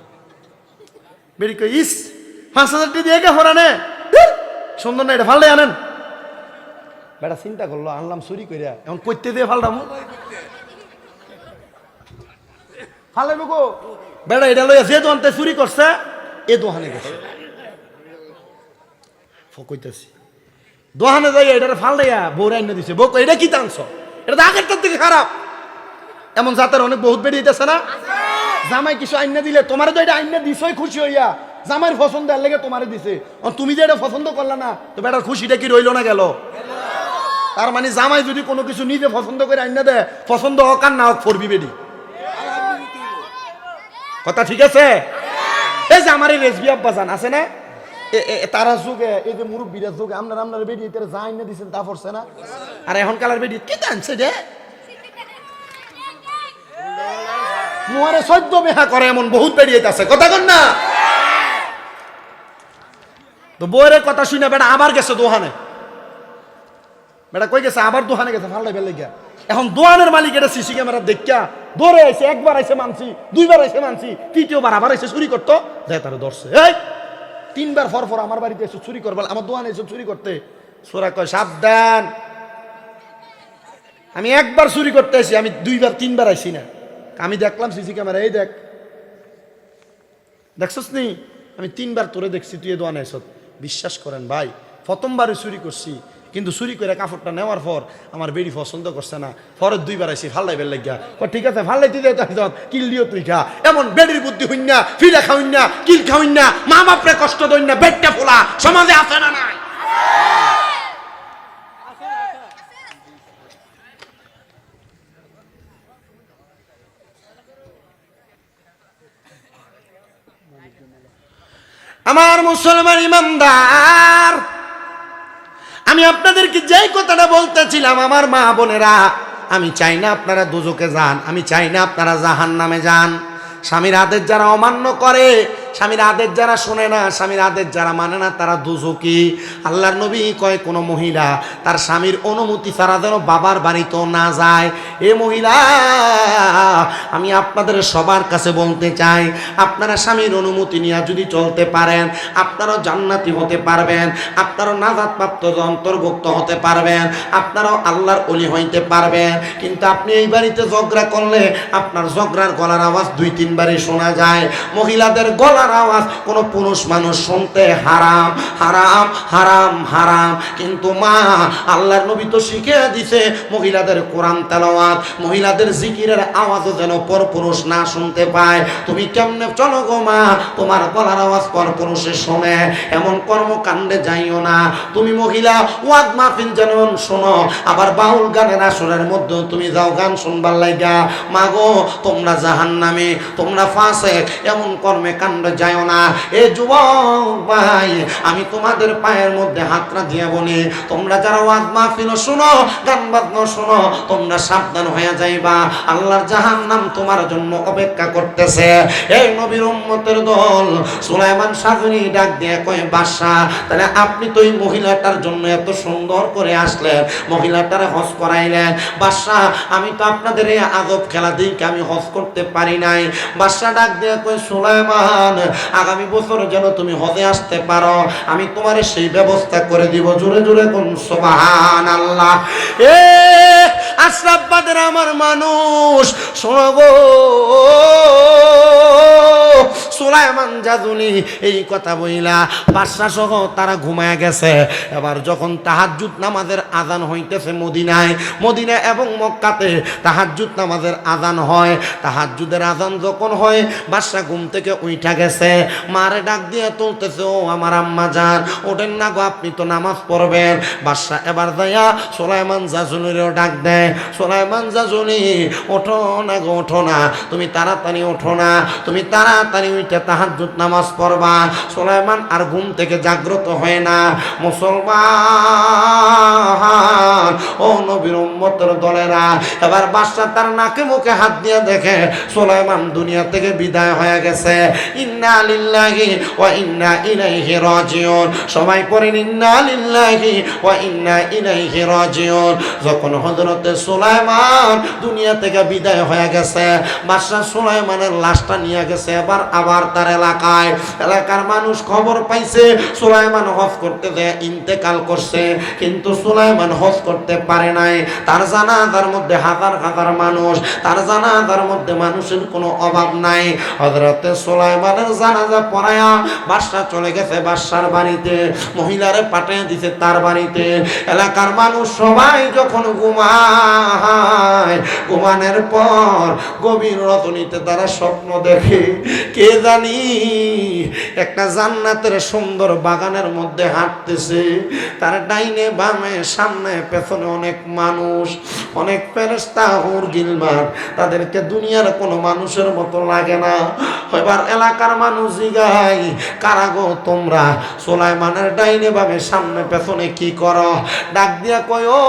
বেরি কই ইস 5,000 দিয়ে কাপড় আনে, সুন্দর না, এটা ফালটাই আনেন। বেটা চিন্তা করলো, আনলাম চুরি করিয়া, এখন করতে দিয়ে ফালটামো, ফালাইব গো। বেড়া এটা লইয়া যে দোকানতে চুরি করছে, এ দোকানে গেছে, কইতেছি দোকানে যাই এটা ফালটাইয়া বউ আইনা দিছে। বউ এটা কি টানছ? এটা তো আগেরটার থেকে খারাপ। এমন জাতের অনেক বহুত বেরিয়ে দিতেছে না? জামাই কিছু আইনা দিলে, তোমার তো এটা আইনা দিছই খুশি হইয়া, জামাইয়ের পছন্দ এর লেগে তোমারে দিছে, তুমি যে এটা পছন্দ করলা না, তো বেটার খুশিটা কি রইল না গেল? তার মানে জামাই যদি কোনো কিছু নিজে পছন্দ করে আইনা দেয়, পছন্দ হোক আর না হোক ফরবি বেডি। কথা ঠিক আছে? এই যে আমার এই রেসবি আব্বাজান আছে না, তারা যুগে, এই যে মুরব্বীরা যুগে আপনার বেডি যা আইনা দিচ্ছেন তা পড়ছে না? আর এখন কালার বেডি কি টানছে যে মুয়ারে 14 মেহা করে, এমন বহুত বেরিয়েতে আছে। কথা কন না? তো বউয়ের কথা শুনে বেটা আবার গেছে দোহানে। বেটা কই গেছে? আবার দোহানে গেছে ফাল্লাই ফেলে গিয়া। এখন দোহানের মালিক এটা সিসি ক্যামেরা দেখিয়া দৌড়ে আইছে, একবার আইছে মানছি, দুইবার আইছে মানছি, তৃতীয়বার আবার আইছে চুরি করতো, যাই তারা ধরছে। এই 3বার ফর আমার বাড়িতে এসে চুরি করবো, আমার দোহানে এসে চুরি করতে। সোরা কয় সাবধান, আমি একবার চুরি করতে আসি, আমি 2বার 3বার আইসি না। আমি দেখলাম সিসি ক্যামেরা, এই দেখ, দেখছস নি? আমি 3বার তোরে দেখছি, তুই এ দোয়ানে এসত। বিশ্বাস করেন ভাই, প্রথমবারে চুরি করছি, কিন্তু চুরি করে কাপড়টা নেওয়ার পর আমার বেড়ি পছন্দ করছে না, পরের 2বার আইসি ফাল্লাই বেল লাগিয়া। ঠিক আছে ফাল্লাই তুই কিল দিও তুই খা। এমন বেডির বুদ্ধি হইন না, ফিরা খাওইন না, কিল খাওইন না, মা বাপরে কষ্ট দইন না, বেডটা ফোলা সমাজে আছে না নাই? আমার মুসলমান ইমানদার, আমি আপনাদেরকে যেই কথাটা বলতেছিলাম, আমার মা বোনেরা, আমি চাই না আপনারা দোজখে যান, আমি চাই না আপনারা জাহান্নামে যান। স্বামীর আদেশ যারা অমান্য করে, স্বামীর আদেশ যারা শোনে না, স্বামীর আদেশ যারা মানে না, তারা দোজখী। আল্লাহর নবী কয়, কোনো মহিলা তার স্বামীর অনুমতি ছাড়া যেন বাবার বাড়িতেও না যায়। এ মহিলা, আমি আপনাদের সবার কাছে বলতে চাই, আপনারা স্বামীর অনুমতি নিয়ে যদি চলতে পারেন, আপনারাও জান্নাতি হতে পারবেন, আপনারাও নাজাতপ্রাপ্ত অন্তর্ভুক্ত হতে পারবেন, আপনারাও আল্লাহর ওলি হইতে পারবেন। কিন্তু আপনি এই বাড়িতে ঝগড়া করলে আপনার ঝগড়ার গলার আওয়াজ 2-3 বারে শোনা যায়, মহিলাদের গলার গলার আওয়াজ কোনো পুরুষ মানুষ শুনতে হারাম হারাম হারাম হারাম। কিন্তু মা আল্লাহর নবী তো শিখিয়ে দিছে মহিলাদের কোরআন তেলাওয়াত, মহিলাদের জিকিরের আওয়াজও যেন পরপুরুষ না শুনতে পায়। তুমি কেমনে চলো গো মা, তোমার গলার আওয়াজ পরপুরুষে শোনে এমন কর্মকাণ্ডে যাইও না। তুমি মহিলা ওয়াজ মাহফিল যেন শোনো, আবার বাউল গানের আসরের মধ্যে তুমি যাও গান শুনবার লাগা। মাগো তোমরা জাহান্নামী, তোমরা ফাসিক, এমন কর্মে কাণ্ডে যাইও না। এ যুবক ভাই, আমি তোমাদের পায়ের মধ্যে হাতটা দিয়ে বলি, তোমরা যারা ওয়াজ মাহফিল শোনো, গান বাজনা শোনো, তোমরা সাবধান হয়ে যাইবা। আল্লাহর জাহান্নাম তোমার জন্য অপেক্ষা করতেছে। এই নবীর উম্মতের দল সুলাইমান সাজনী ডাক দিয়ে কয়, বাদশাহ তাহলে আপনি তো এই মহিলাটার জন্য এত সুন্দর করে আসলেন, মহিলাটারে হজ করাইলেন। বাদশাহ আমি তো আপনাদের এই আজব খেলা দিকে আমি হজ করতে পারি নাই। বাদশাহ ডাক দিয়ে কয়, সুলাইমান আগামী বছর যেন তুমি হজে আসতে পারো, আমি তোমার সেই ব্যবস্থা করে দিব। জোরে জোরে কোন সুবহানাল্লাহ। এ আশরাফবাদের আমার মানুষ শোনো গো, সুলাইমান জাজুলি এই কথা বইলা বাদশা সহ তারা ঘুমায় গেছে। এবার যখন তাহাজ্জুদ নামাজের আজান হইতেছে মদিনায়, মদিনা এবং মক্কাতে তাহাজ্জুদ নামাজের আজান হয়। তাহাজ্জুদের আজান যখন হয় বাদশা ঘুম থেকে উঠা গেছে, মারে ডাক দিয়ে তুলতেছে, ও আমার আম্মা জান ওঠেন না গো, আপনি তো নামাজ পড়বেন। বাদশা এবার যাইয়া সুলাইমান জাজুলিরও ডাক দেয়, সুলাইমান জাজুলি ওঠো না গো, ওঠো না, তুমি তাড়াতাড়ি ওঠো না, তুমি তাড়াতাড়ি উঠে তাহাজ্জুদ নামাজ পড়বা। সুলাইমান আর ঘুম থেকে জাগ্রত হয় না। মুসলমান ও নবীর উম্মতের দলেরা, এবার বাদশা তার নাকে মুখে হাত দিয়ে দেখে সুলাইমান দুনিয়া থেকে বিদায় হয়ে গেছে। ইন্না লিল্লাহি ওয়া ইন্না ইলাইহি রাজিউন। সবাই পড়েন ইন্না লিল্লাহি ওয়া ইন্না ইলাইহি রাজিউন। যখন হযরতে সুলাইমান দুনিয়া থেকে বিদায় হয়ে গেছে, বাদশা সুলাইমানের লাশটা নিয়ে গেছে আবার তার এলাকায়। এলাকার মানুষ খবর পাইছে সুলাইমান হজ করতে যায় ইন্তেকাল করছে, কিন্তু সুলাইমান হজ করতে পারে নাই। তার জানাজার মধ্যে হাজার হাজার মানুষ, তার জানাজার মধ্যে মানুষের কোনো অভাব নাই। হযরতে সুলাইমানের জানাজা পড়ায়া বাদশা চলে গেছে বাদশার বাড়িতে, মহিলারে পাঠিয়ে দিছে তার বাড়িতে। এলাকার মানুষ সবাই যখন ঘুমায়, ঘুমানোর পর গভীর রজনীতে তারা স্বপ্ন দেখে, কে জানি একটা জান্নাতের সুন্দর বাগানের মধ্যে হাঁটতেছে, তার ডাইনে বামে সামনে পেছনে অনেক মানুষ, অনেক ফেরেশতা হুর গিলমান, তাদেরকে দুনিয়ার কোনো মানুষের মতো লাগে না। এবার এলাকার মানুষ জিগায়, কারা গো তোমরা সুলাইমানের ডাইনে বামে সামনে পেছনে কি করো? ডাক দিয়া কয়, ও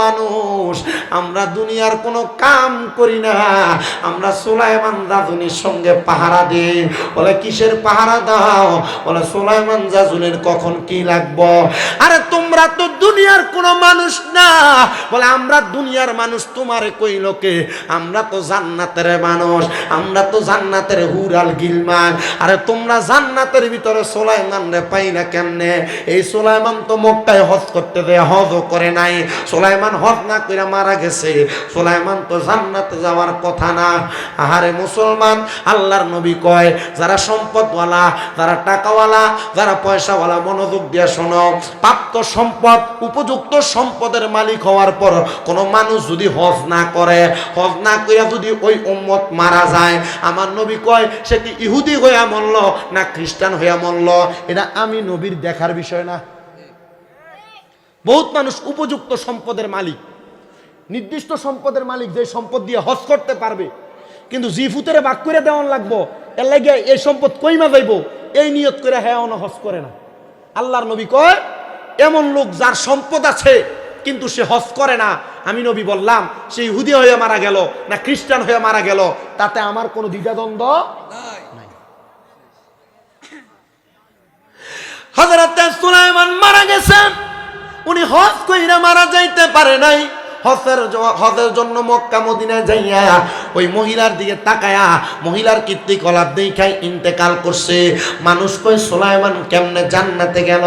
মানুষ, আমরা দুনিয়ার কোনো কাম করি না, আমরা সুলাইমান জাজুলির সঙ্গে পাহারা দিই। বলে কিসের পাহারা দাও? বলে সুলাইমান জাজুলির কখন কি লাগবো। আরে তোমরা তো দুনিয়ার কোনো মানুষ না। বলে আমরা দুনিয়ার মানুষ তোমারে কইল কে? আমরা তো জান্নাতের মানুষ, আমরা তো জান্নাতের হুরাল গিলমান। আরে তোমরা জান্নাতের ভিতরে সুলাইমান রে পাই না কেমনে? এই সুলাইমান তো মক্কায় হজ করতে যায়, হজও করে নাই। সুলাইমান হজ না করে মারা গেছে, সুলাইমান তো জান্নাতে যাওয়ার কথা না। আহারে মুসলমান, আল্লাহর নবী কয়, যারা সম্পদওয়ালা, যারা টাকাওয়ালা, যারা পয়সাওয়ালা, মনোযোগ দিয়ে শোনো, প্রাপ্ত সম্পদ, উপযুক্ত সম্পদের মালিক হওয়ার পর কোনো মানুষ যদি হজ না করে, হজ না করে যদি ওই উম্মত মারা যায়, আমার নবী কয় সে কি ইহুদি হইয়া মরল না খ্রিস্টান হইয়া মরল, এটা আমি নবীর দেখার বিষয় না। বহুত মানুষ উপযুক্ত সম্পদের মালিক, নির্দিষ্ট সম্পদের মালিক, যে সম্পদ দিয়ে হজ করতে পারবে, কিন্তু জিফুতেরে ভাগ করে দেওয়ান লাগবো, এর লাগে এই সম্পদ কইমা যাইব, এই নিয়ত করে হ্যাঁ হজ করে না। আল্লাহর নবী কয় এমন লোক যার সম্পদ আছে কিন্তু সে হজ করে না, আমি নবী বললাম সে ইহুদি হয়ে মারা গেল না খ্রিস্টান হয়ে মারা গেল, তাতে আমার কোনো দ্বিধাদ্বন্দ্ব নাই। হযরত সুলাইমান মারা গেছেন, উনি হজ কইরা মারা যাইতে পারে নাই, হজের জন্য মক্কা মদিনায় যাইয়া ওই মহিলার দিকে তাকায়া মহিলার কীর্তিকলাপ দেখাই ইন্তেকাল করছে। মানুষ কই সুলাইমান কেমনে জান্নাতে গেল?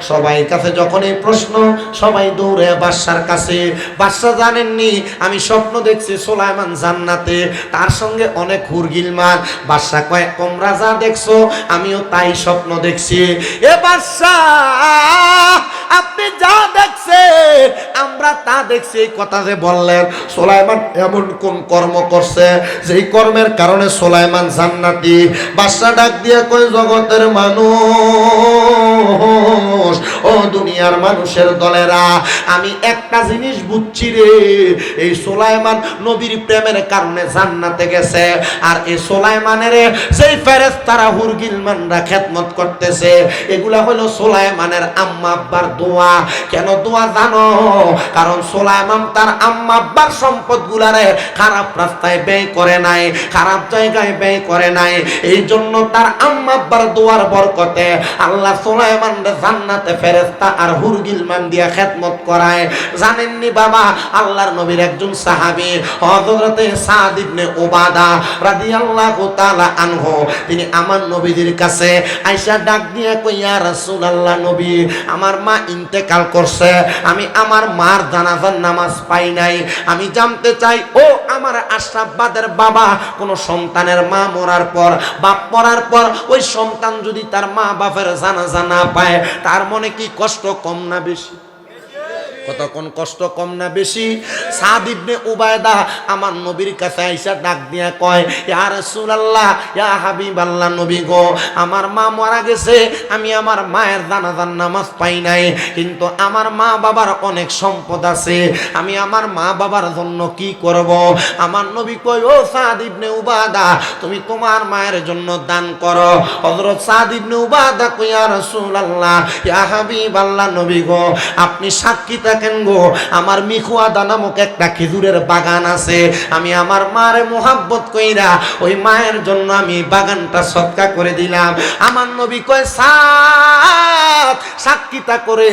সবাই কাছে যখন এই প্রশ্ন, সবাই দৌড়ে বাদশার কাছে। বাদশা জানেননি আমি স্বপ্ন দেখছি সুলাইমান জান্নাতে, তার সঙ্গে অনেক হুরগিলমান। বাদশা কয় তোমরা যা দেখছো আমিও তাই স্বপ্ন দেখছি। এ বাদশা আপনি যা দেখছেন আমরা তা দেখছি, এই কথা যে বললেন সুলাইমান এমন কোন কর্ম করছে যেই কর্মের কারণে সুলাইমান জান্নাতি? বাদশা ডাক দিয়ে কয় জগতের মানুষ, ও দুনিয়ার মানুষের দলেরা, আমি একটা জিনিস বুঝছি রে, এই সুলাইমান নবীর প্রেমের কারণে জান্নাতে গেছে। আর এই সুলাইমানের সেই ফেরেশতারা হুরগিলমানরা খেদমত করতেছে, এগুলা হলো সুলাইমানের আম্মা আব্বার দোয়া। কেন দোয়া জানো? কারণ সুলাইমান তার আম্মা আব্বার সম্পদগুলারে খারাপ রাস্তায় ব্যয় করে নাই, খারাপ জায়গায় ব্যয় করে নাই। এই জন্য তার আম্মা আব্বার দোয়ার বরকতে আল্লাহ সুলাইমানকে জান্নাতে ফেরেশতা আর হুরগিলমান দিয়া খেদমত করায়। জানেননি বাবা, আল্লাহর নবীর একজন সাহাবী হযরতে সাদ ইবনে উবাদা রাদিয়াল্লাহু তাআলা আনহু, তিনি আমার নবীর কাছে আয়েশা ডাক দিয়ে কই ইয়া রাসূলুল্লাহ নবী, আমার মা ইন্তেকাল করছে, আমি আমার মার জানাজার নামাজ পাই নাই। আমি জানতে চাই ও আমার আশরাফবাদের বাবা, কোন সন্তানের মা মরার পর, বাপ মরার পর ওই সন্তান যদি তার মা বাপের জানাজা না পায়, তার মনে কি কষ্ট কম না বেশি? কতক্ষণ কষ্ট কম না বেশি? সাদ ইবনে উবায়দা আমার নবীর কাছে আইসা ডাক দিয়া কয় ইয়া রাসূলুল্লাহ, ইয়া হাবিবাল্লাহ নবী গো, আমার মা মারা গেছে, আমি আমার মায়ের জানাজার নামাজ পাই নাই, কিন্তু আমার মা বাবার অনেক সম্পদ আছে, আমি আমার মা বাবার জন্য কি করব? আমার নবী কয় ও সাদ ইবনে উবাদা, তুমি তোমার মায়ের জন্য দান করো। হযরত সাদ ইবনে উবাদা কয় ইয়া রাসূলুল্লাহ, ইয়া হাবিবাল্লাহ নবী গো, আপনি সাক্ষী থাকেন গো, আমার মিখুয়াদা নামক একটা খেজুরের বাগান আছে, আমি আমার মারে মোহাব্বত কইরা ওই মায়ের জন্য আমি বাগানটা সদকা করে দিলাম। আমার নবী কয় সাদ, সাক্ষীতা করে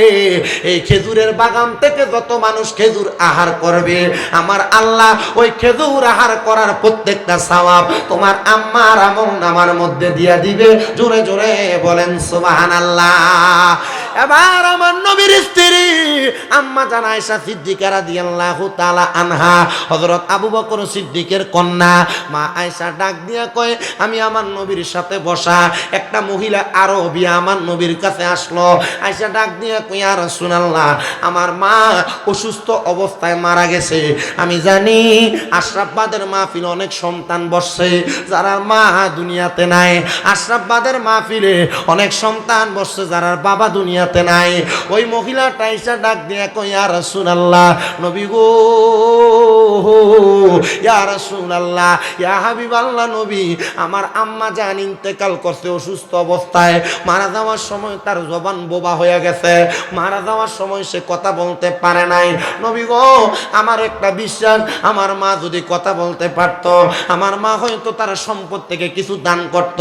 এই খেজুরের বাগান থেকে যত মানুষ খেজুর আহার করবে, আমার আল্লাহ ওই খেজুর আহার করার প্রত্যেকটা সওয়াব তোমার আম্মার আমলনামার মধ্যে দিয়া দিবে। জোরে জোরে বলেন সুবহানাল্লাহ। এবার আমার নবীর স্ত্রী আম্মা জান আয়েশা সিদ্দিকা রাদিয়াল্লাহু তাআলা আনহা, হযরত আবু বকর সিদ্দিকের কন্যা মা আয়েশা ডাক দিয়া কয় আমি আমার নবীর সাথে বসা, একটা মহিলা আরবী আমার নবীর কাছে আসলো। আয়েশা ডাক দিয়া কয় ইয়া রাসূলুল্লাহ, আমার মা অসুস্থ অবস্থায় মারা গেছে। আমি জানি আশরাফবাদের মাহফিলে অনেক সন্তান বসছে যারা মা দুনিয়াতে নাই, আশরাফবাদের মাহফিলে অনেক সন্তান বসছে যারা বাবা দুনিয়াতে নাই। ওই মহিলাটা আয়েশা ডাক দিয়া কয় ইয়া রাসূলুল্লাহ নবী গো, ইয়া রাসূলুল্লাহ, ইয়া হাবিবাল্লাহ নবী, আমার আম্মা জান ইন্তেকাল করছে অসুস্থ অবস্থায়, মারা যাওয়ার সময় তার জবান বোবা হয়ে গেছে, মারা যাওয়ার সময় সে কথা বলতে পারে নাই। নবী গো, আমার একটা বিশ্বাস, আমার মা যদি কথা বলতে পারত, আমার মা হয়তো তার সম্পদ থেকে কিছু দান করত।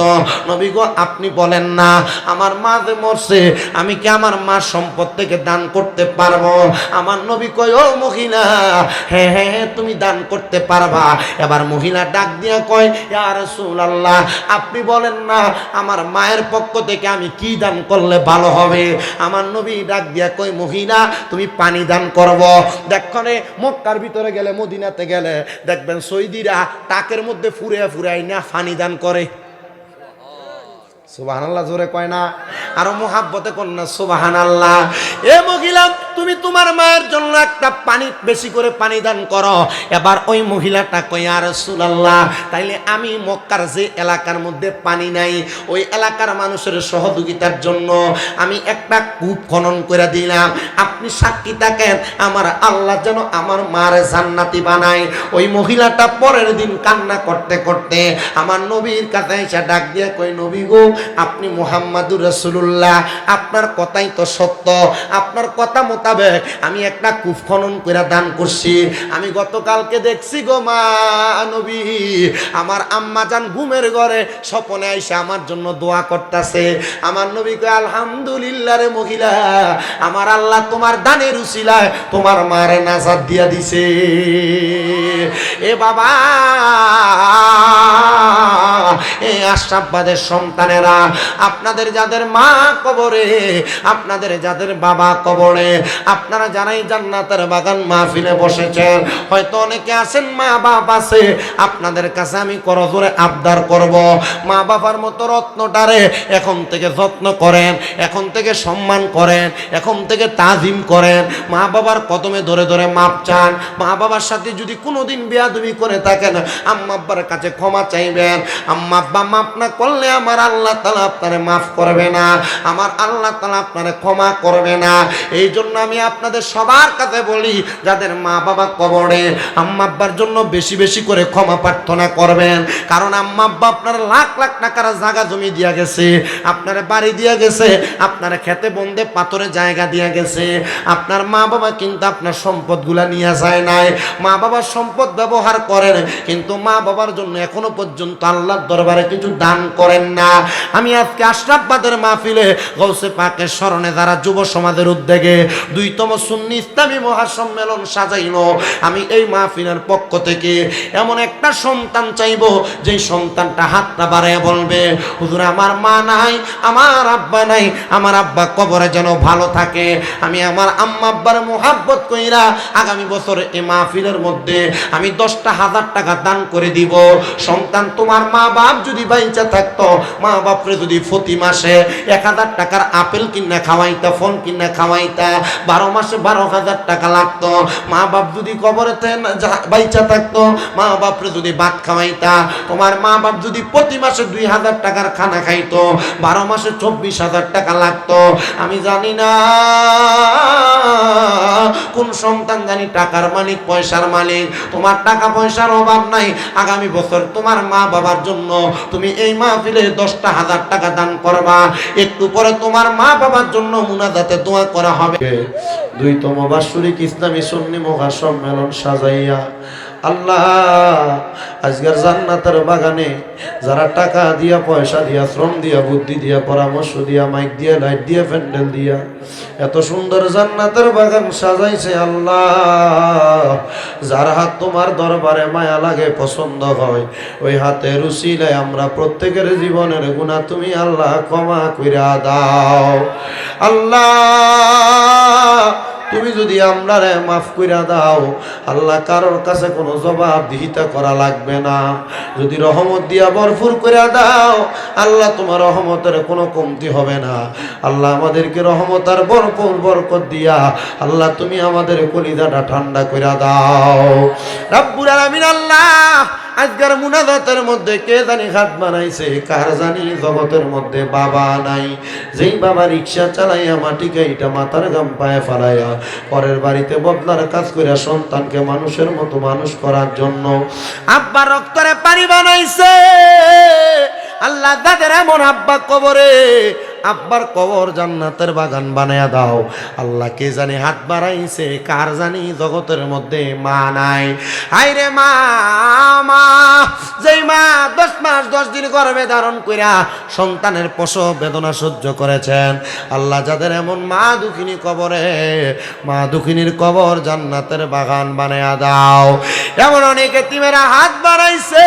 নবী গো, আপনি বলেন না, আমার মা যে মরছে, আমি কি আমার মার সম্পদ থেকে দান করতে পারবো? আমার নবী কয় ও মহিলা, হ্যাঁ হ্যাঁ হ্যাঁ তুমি দান করতে পারবা। এবার মহিলা ডাক দিয়া কয় ইয়া রাসূলুল্লাহ, আপনি বলেন না আমার মায়ের পক্ষ থেকে আমি কি দান করলে ভালো হবে? আমার নবী ডাক দিয়া কয় মহিলা, তুমি পানি দান করব। দেখনে মক্কার ভিতরে গেলে, মদিনাতে গেলে দেখবেন সৌদিরা টাকের মধ্যে ফুরে ফুরাই না পানি দান করে। সুবহানাল্লাহ জোরে কয় না? আরো মুহাব্বতে কোন না সুবহানাল্লাহ। এ মহিলা, তুমি তোমার মায়ের জন্য একটা পানি বেশি করে পানি দান করো। এবার ওই মহিলাটা কয় ইয়া রাসূলুল্লাহ, তাইলে আমি মক্কার যে এলাকার মধ্যে পানি নাই, ওই এলাকার মানুষের সহযোগিতার জন্য আমি একটা কূপ খনন করে দিলাম, আপনি সাক্ষী থাকেন, আমার আল্লাহ যেন আমার মার জান্নাতি বানায়। ওই মহিলাটা পরের দিন কান্না করতে করতে আমার নবীর কাছে এসে ডাক দিয়ে কয় নবী গো, আপনি মুহাম্মাদুর রাসূলুল্লাহ, আপনার কথাই তো সত্য। আপনার কথা মোতাবেক আমি একটা কূপ খনন করে দান করছি। আমি গতকালকে দেখছি গো মা নবী, আমার আম্মা জান ঘুমের ঘরে স্বপ্নে আইসা আমার জন্য দোয়া করতেছে। আমার নবী কয় আলহামদুলিল্লাহ রে মহিলা, আমার আল্লাহ তোমার দানের উসিলায় তোমার মারে নাজাত দিয়া দিছে। এ বাবা, এই আশরাফবাদের সন্তানেরা, আপনাদের যাদের মা কবরে, আপনাদের যাদের বাবা কবরে, আপনারা যারাই জান্নাতের বাগান মাহফিলে বসেছেন, হয়তো অনেকে আছেন মা বাপ আছে, আপনাদের কাছে আমি করজোরে আবদার করব, মা বাবার মতো রত্নটারে এখন থেকে যত্ন করেন, এখন থেকে সম্মান করেন, এখন থেকে তাজিম করেন। মা বাবার কদমে ধরে ধরে মাপ চান। মা বাবার সাথে যদি কোনোদিন বেয়াদবি করে থাকেন, আম্মা আব্বার কাছে ক্ষমা চাইবেন। আম্মা আব্বা মাফ না করলে আমার আল্লাহ তাআলা আপনারে মাফ করবে না, আমার আল্লাহ তাআলা আপনারে ক্ষমা করবে না। এই জন্য আমি আপনাদের সবার কাছে বলি, যাদের মা বাবা কবরে, আম্মা আব্বার জন্য বেশি বেশি করে ক্ষমা প্রার্থনা করবেন। কারণ আম্মা আব্বা আপনার লাখ লাখ টাকার জায়গা জমি দিয়া গেছে, আপনার বাড়ি দিয়া গেছে, আপনার খেতে বন্ধে পাথরে জায়গা দিয়া গেছে। আপনার মা বাবা কিন্তু আপনার সম্পদগুলা নিয়ে যায় নাই। মা বাবার সম্পদ ব্যবহার করেন, কিন্তু মা বাবার জন্য এখনো পর্যন্ত আল্লাহর দরবারে কিছু দান করেন না। আমি আজকে আশরাফবাদের মাহফিলে গৌসে পাকের স্মরণে যারা যুব সমাজের উদ্যোগে 2তম সুন্নি ইসলামী মহাসম্মেলন সাজাইলো, আমি এই মাহফিলের পক্ষ থেকে এমন একটা সন্তান চাইবো, যেই সন্তানটা হাতটা বাড়ায় বলবে, হুজুর আমার মা নাই, আমার আব্বা নাই, আমার আব্বা কবরে যেন ভালো থাকে। আমি আমার আম্মা আব্বার মোহাব্বত কইরা আগামী বছর এই মাহফিলের মধ্যে আমি 10,000 টাকা দান করে দিব। সন্তান, তোমার মা বাপ যদি বাইচা থাকতো, মা বাপরে যদি প্রতি মাসে 1000 টাকার আপেল কিনা খাওয়াইতা, ফোন কিনা খাওয়াইতা, 12 মাসে 12,000 টাকা লাগতো। মা বাপ যদি কবরে বাইচা থাকতো, মা বাপরে যদি ভাত খাওয়াইতা, তোমার মা বাপ যদি প্রতি মাসে 2000 টাকার খানা খাইতো, 12 মাসে 24,000 টাকা লাগতো। আমি জানি না কোন সন্তান জানি টাকার মালিক, পয়সার মালিক। তোমার টাকা পয়সার অভাব নাই, আগামী বছর তোমার মা বাবার জন্য তুমি এই মাহফিলে 10,000 টাকা দান করবা। একটু পরে তোমার মা বাবার জন্য মুনাজাতে দোয়া করা হবে। 2তম বাৎসরিক ইসলামী সুন্নি মহাসম্মেলন সাজাইয়া আল্লাহ আজকের জান্নাতের বাগানে যারা টাকা দিয়া, পয়সা দিয়া, শ্রম দিয়া, বুদ্ধি দিয়া, পরামর্শ দিয়া, মাইক দিয়া, লাইট দিয়া, প্যান্ডেল দিয়া এত সুন্দর জান্নাতের বাগান সাজাইছে, আল্লাহ যার হাত তোমার দরবারে মায়া লাগে, পছন্দ হয়, ওই হাতের উসিলায় আমরা প্রত্যেকের জীবনের গুনাহ তুমি আল্লাহ ক্ষমা কইরা দাও। আল্লাহ তুমি যদি আমরারে মাফ কইরা দাও, আল্লাহ কারোর কাছে কোনো জবাবদিহিতা করা লাগবে না। যদি রহমত দিয়া ভরপুর কইরা দাও, আল্লাহ তোমার রহমতের কোনো কমতি হবে না। আল্লাহ আমাদেরকে রহমত আর ভরপুর বরকত দিয়া আল্লাহ তুমি আমাদের কলিজাটা ঠান্ডা কইরা দাও রব্বুল আলামিন। আল্লাহ আজকের মুনাজাতের মধ্যে কে জানি হাত বানাইছে, কার জানি জগতের মধ্যে বাবা নাই, যেই বাবা রিক্সা চালাইয়া মাটি গাইটা মাথার গাম পায়ে ফালাইয়া পরের বাড়িতে বদলার কাজ কইরা সন্তানকে মানুষের মতো মানুষ করার জন্য আব্বা রক্তরে পানি বানাইছে, আল্লাহ তাদের এমন আব্বা কবরে, আব্বার কবর জান্নাতের বাগান বানায়া দাও। আল্লাহ কে জানি হাত বাড়াইছে, কার জানি জগতের মধ্যে মা নাই। হায়রে মা, মা যেই মা 10 মাস 10 দিন গর্ভে ধারণ কইরা সন্তানের প্রসব বেদনা সহ্য করেছেন, আল্লাহ যাদের এমন মা দুঃখিনী কবরে, মা দুঃখিনীর কবর জান্নাতের বাগান বানায়া দাও। এমন অনেক এতিমেরা হাত বাড়াইছে,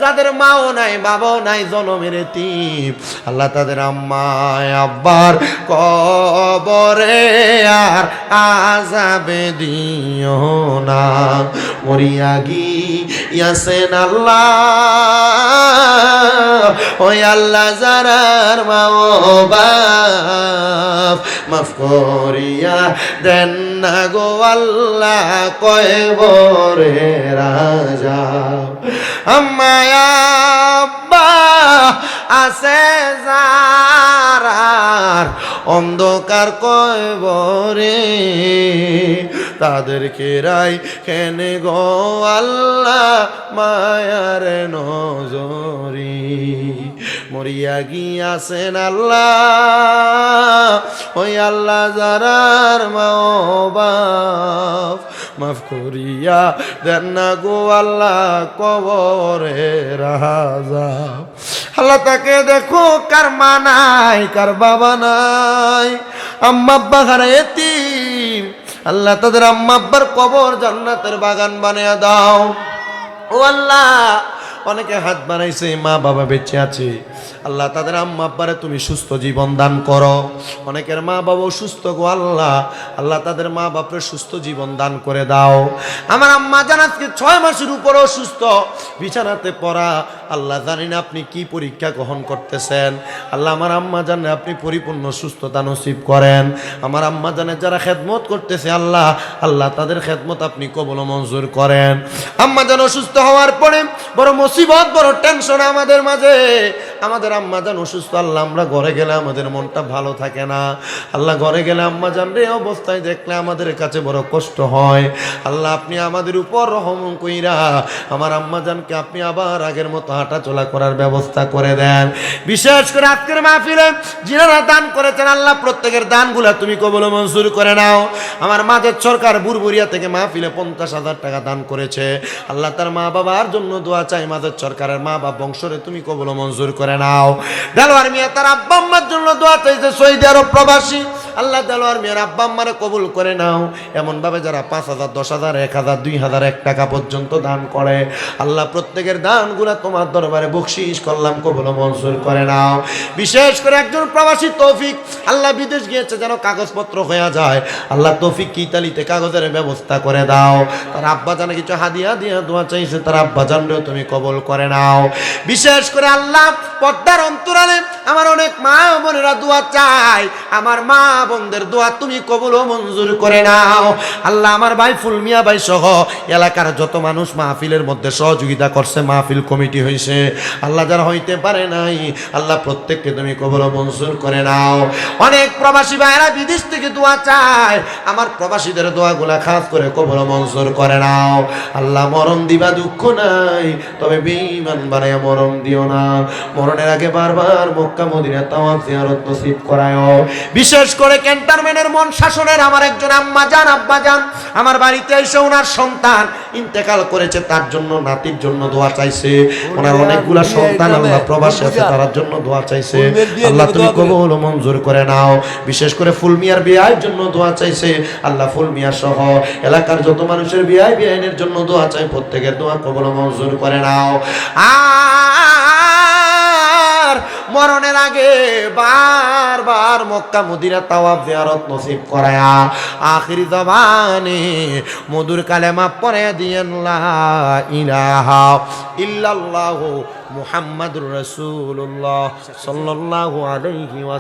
যাদের মাও নাই, বাবাও নাই, জনমের এতিম, আল্লাহ তাদের আম্মা আব্বার কবরে আর আযাবে দিও না, মরিয়া গিয়াছেন আল্লাহ, ওই আল্লাহ যারার মা ও বাপ মাফ করিয়া দেন না গো আল্লাহ, কয়বরে রাজা মায়া আব্বা আছে যারার অন্ধকার কবরে তাদেরকে রাই কেনে গো আল্লাহ মায়ার নজরি মরিয়া গিয়াছেন আল্লাহ ওই আল্লাহ যারার মা বাপ মাফ করিয়া দেন না গো আল্লাহ কবরে রাজা আল্লাহ তাকে দেখো কার মা নাই কার বাবা নাই আম্মা আব্বা হারা এতিম আল্লাহ তাদের আম্মা আব্বার কবর জান্নাতের বাগান বানিয়ে দাও ও আল্লাহ অনেকে হাত বানাইছে মা বাবা বেঁচে আছে আল্লাহ তাদের আম্মা আব্বারে তুমি সুস্থ জীবন দান করো অনেকের মা বাবা অসুস্থ গো আল্লাহ আল্লাহ তাদের মা বাপরে সুস্থ জীবন দান করে দাও আমার আম্মা জান আজকে 6 মাসের উপর অসুস্থ বিছানাতে পড়া আল্লাহ জানি না আপনি কি পরীক্ষা গ্রহণ করতেছেন আল্লাহ আমার আম্মা জানে আপনি পরিপূর্ণ সুস্থতা নসিব করেন আমার আম্মা জানে যারা খেদমত করতেছে আল্লাহ আল্লাহ তাদের খেদমত আপনি কবুল মঞ্জুর করেন আম্মা জান অসুস্থ হওয়ার পরে বড় মুসিবত বড় টেনশন আমাদের মাঝে আমাদের আম্মা জান অসুস্থ আল্লাহ আমরা ঘরে গেলে আমাদের মনটা ভালো থাকে না আল্লাহ ঘরে গেলে আম্মা জান রে অবস্থায় দেখলে আমাদের কাছে বড় কষ্ট হয় আল্লাহ আপনি আমাদের উপর রহম কইরা আমার আম্মা জানকে আপনি আবার আগের মতো হাঁটা চলা করার ব্যবস্থা করে দেন বিশেষ করে আজকের মাহফিলে যিনারা দান করেছেন আল্লাহ প্রত্যেকের দানগুলা তুমি কবুল মঞ্জুর করে নাও আমার মাঝের সরকার বুরবুরিয়া থেকে মাহফিলে 50,000 টাকা দান করেছে আল্লাহ তার মা বাবার জন্য দোয়া চাই মাঝের সরকারের মা বাবা বংশরে তুমি কবুল মঞ্জুর করে নাও দেলোয়ার মিয়া তার আব্বা আম্মার জন্য দোয়া চাইছে সৌদি আরব প্রবাসী আল্লাহ দেলোয়ার মিয়ার আব্বা আম্মারে কবুল করে নাও এমন ভাবে যারা 5,000 10,000 1,000 2,000 1 টাকা পর্যন্ত দান করে আল্লাহ প্রত্যেকের দানগুলা তোমার দরবারে বকশিশ করলাম কবুল মঞ্জুর করে নাও বিশেষ করে একজন প্রবাসী তৌফিক আল্লাহ বিদেশ গিয়েছে যেন কাগজপত্র হয়ে যায় আল্লাহ তৌফিক কি তালিতে কাগজের ব্যবস্থা করে দাও তার আব্বা জানে কিছু হাদিয়া দিয়ে দোয়া চাইছে তার আব্বা জানলেও তুমি কবুল করে নাও বিশেষ করে আল্লাহ পর্দার অন্তরালে আমার অনেক মা বোনেরা দোয়া চায় আমার মা বোনদের দোয়া তুমি কবুল ও মঞ্জুর করে নাও আল্লাহ আমার ভাই ফুল মিয়া ভাই সহ এলাকার যত মানুষ মাহফিলের মধ্যে সহযোগিতা করছে মাহফিল কমিটি হয়েছে আল্লাহ যারা হইতে পারে নাই আল্লাহ প্রত্যেককে তুমি কবুল ও মঞ্জুর করে নাও অনেক প্রবাসী ভাইরা বিদেশ থেকে দোয়া চায় আমার প্রবাসীদের দোয়াগুলা খাস করে কবুল ও মঞ্জুর করে নাও আল্লাহ মরণ দিবা দুঃখ নাই তবে বেঈমান বানায়া মরণ দিও না মরণের আগে বারবার মক্কা মদিনা তাওয়াফ জিয়ারত নসিব করায়ও বিশেষ করে ক্যান্টনমেন্টের মন শাসনের আমার একজন আম্মা জান আব্বা জান আমার বাড়িতে এসে ওনার সন্তান ইন্তেকাল করেছে তার জন্য নাতির জন্য দোয়া চাইছে ওনার অনেকগুলা সন্তান আল্লাহ প্রবাসে আছে তার জন্য দোয়া চাইছে আল্লাহ তুমি কবুল ও মঞ্জুর করে নাও বিশেষ করে ফুলমিয়ার বিয়ের জন্য দোয়া চাইছে আল্লাহ ফুলমিয়া সহ এলাকার যত মানুষের বিয়ের জন্য দোয়া চাই প্রত্যেকের দোয়া কবুল ও মঞ্জুর করে নাও মরণের আগে বারবার মক্কা মদিনা তাওয়াফ জিয়ারত নসিব করায়া আখিরি জবানে মধুর কালেমা পড়ে দিয়েন লা ইলাহা ইল্লাল্লাহু মুহাম্মাদুর রাসূলুল্লাহ সাল্লাল্লাহু আলাইহি ওয়াসাল্লাম।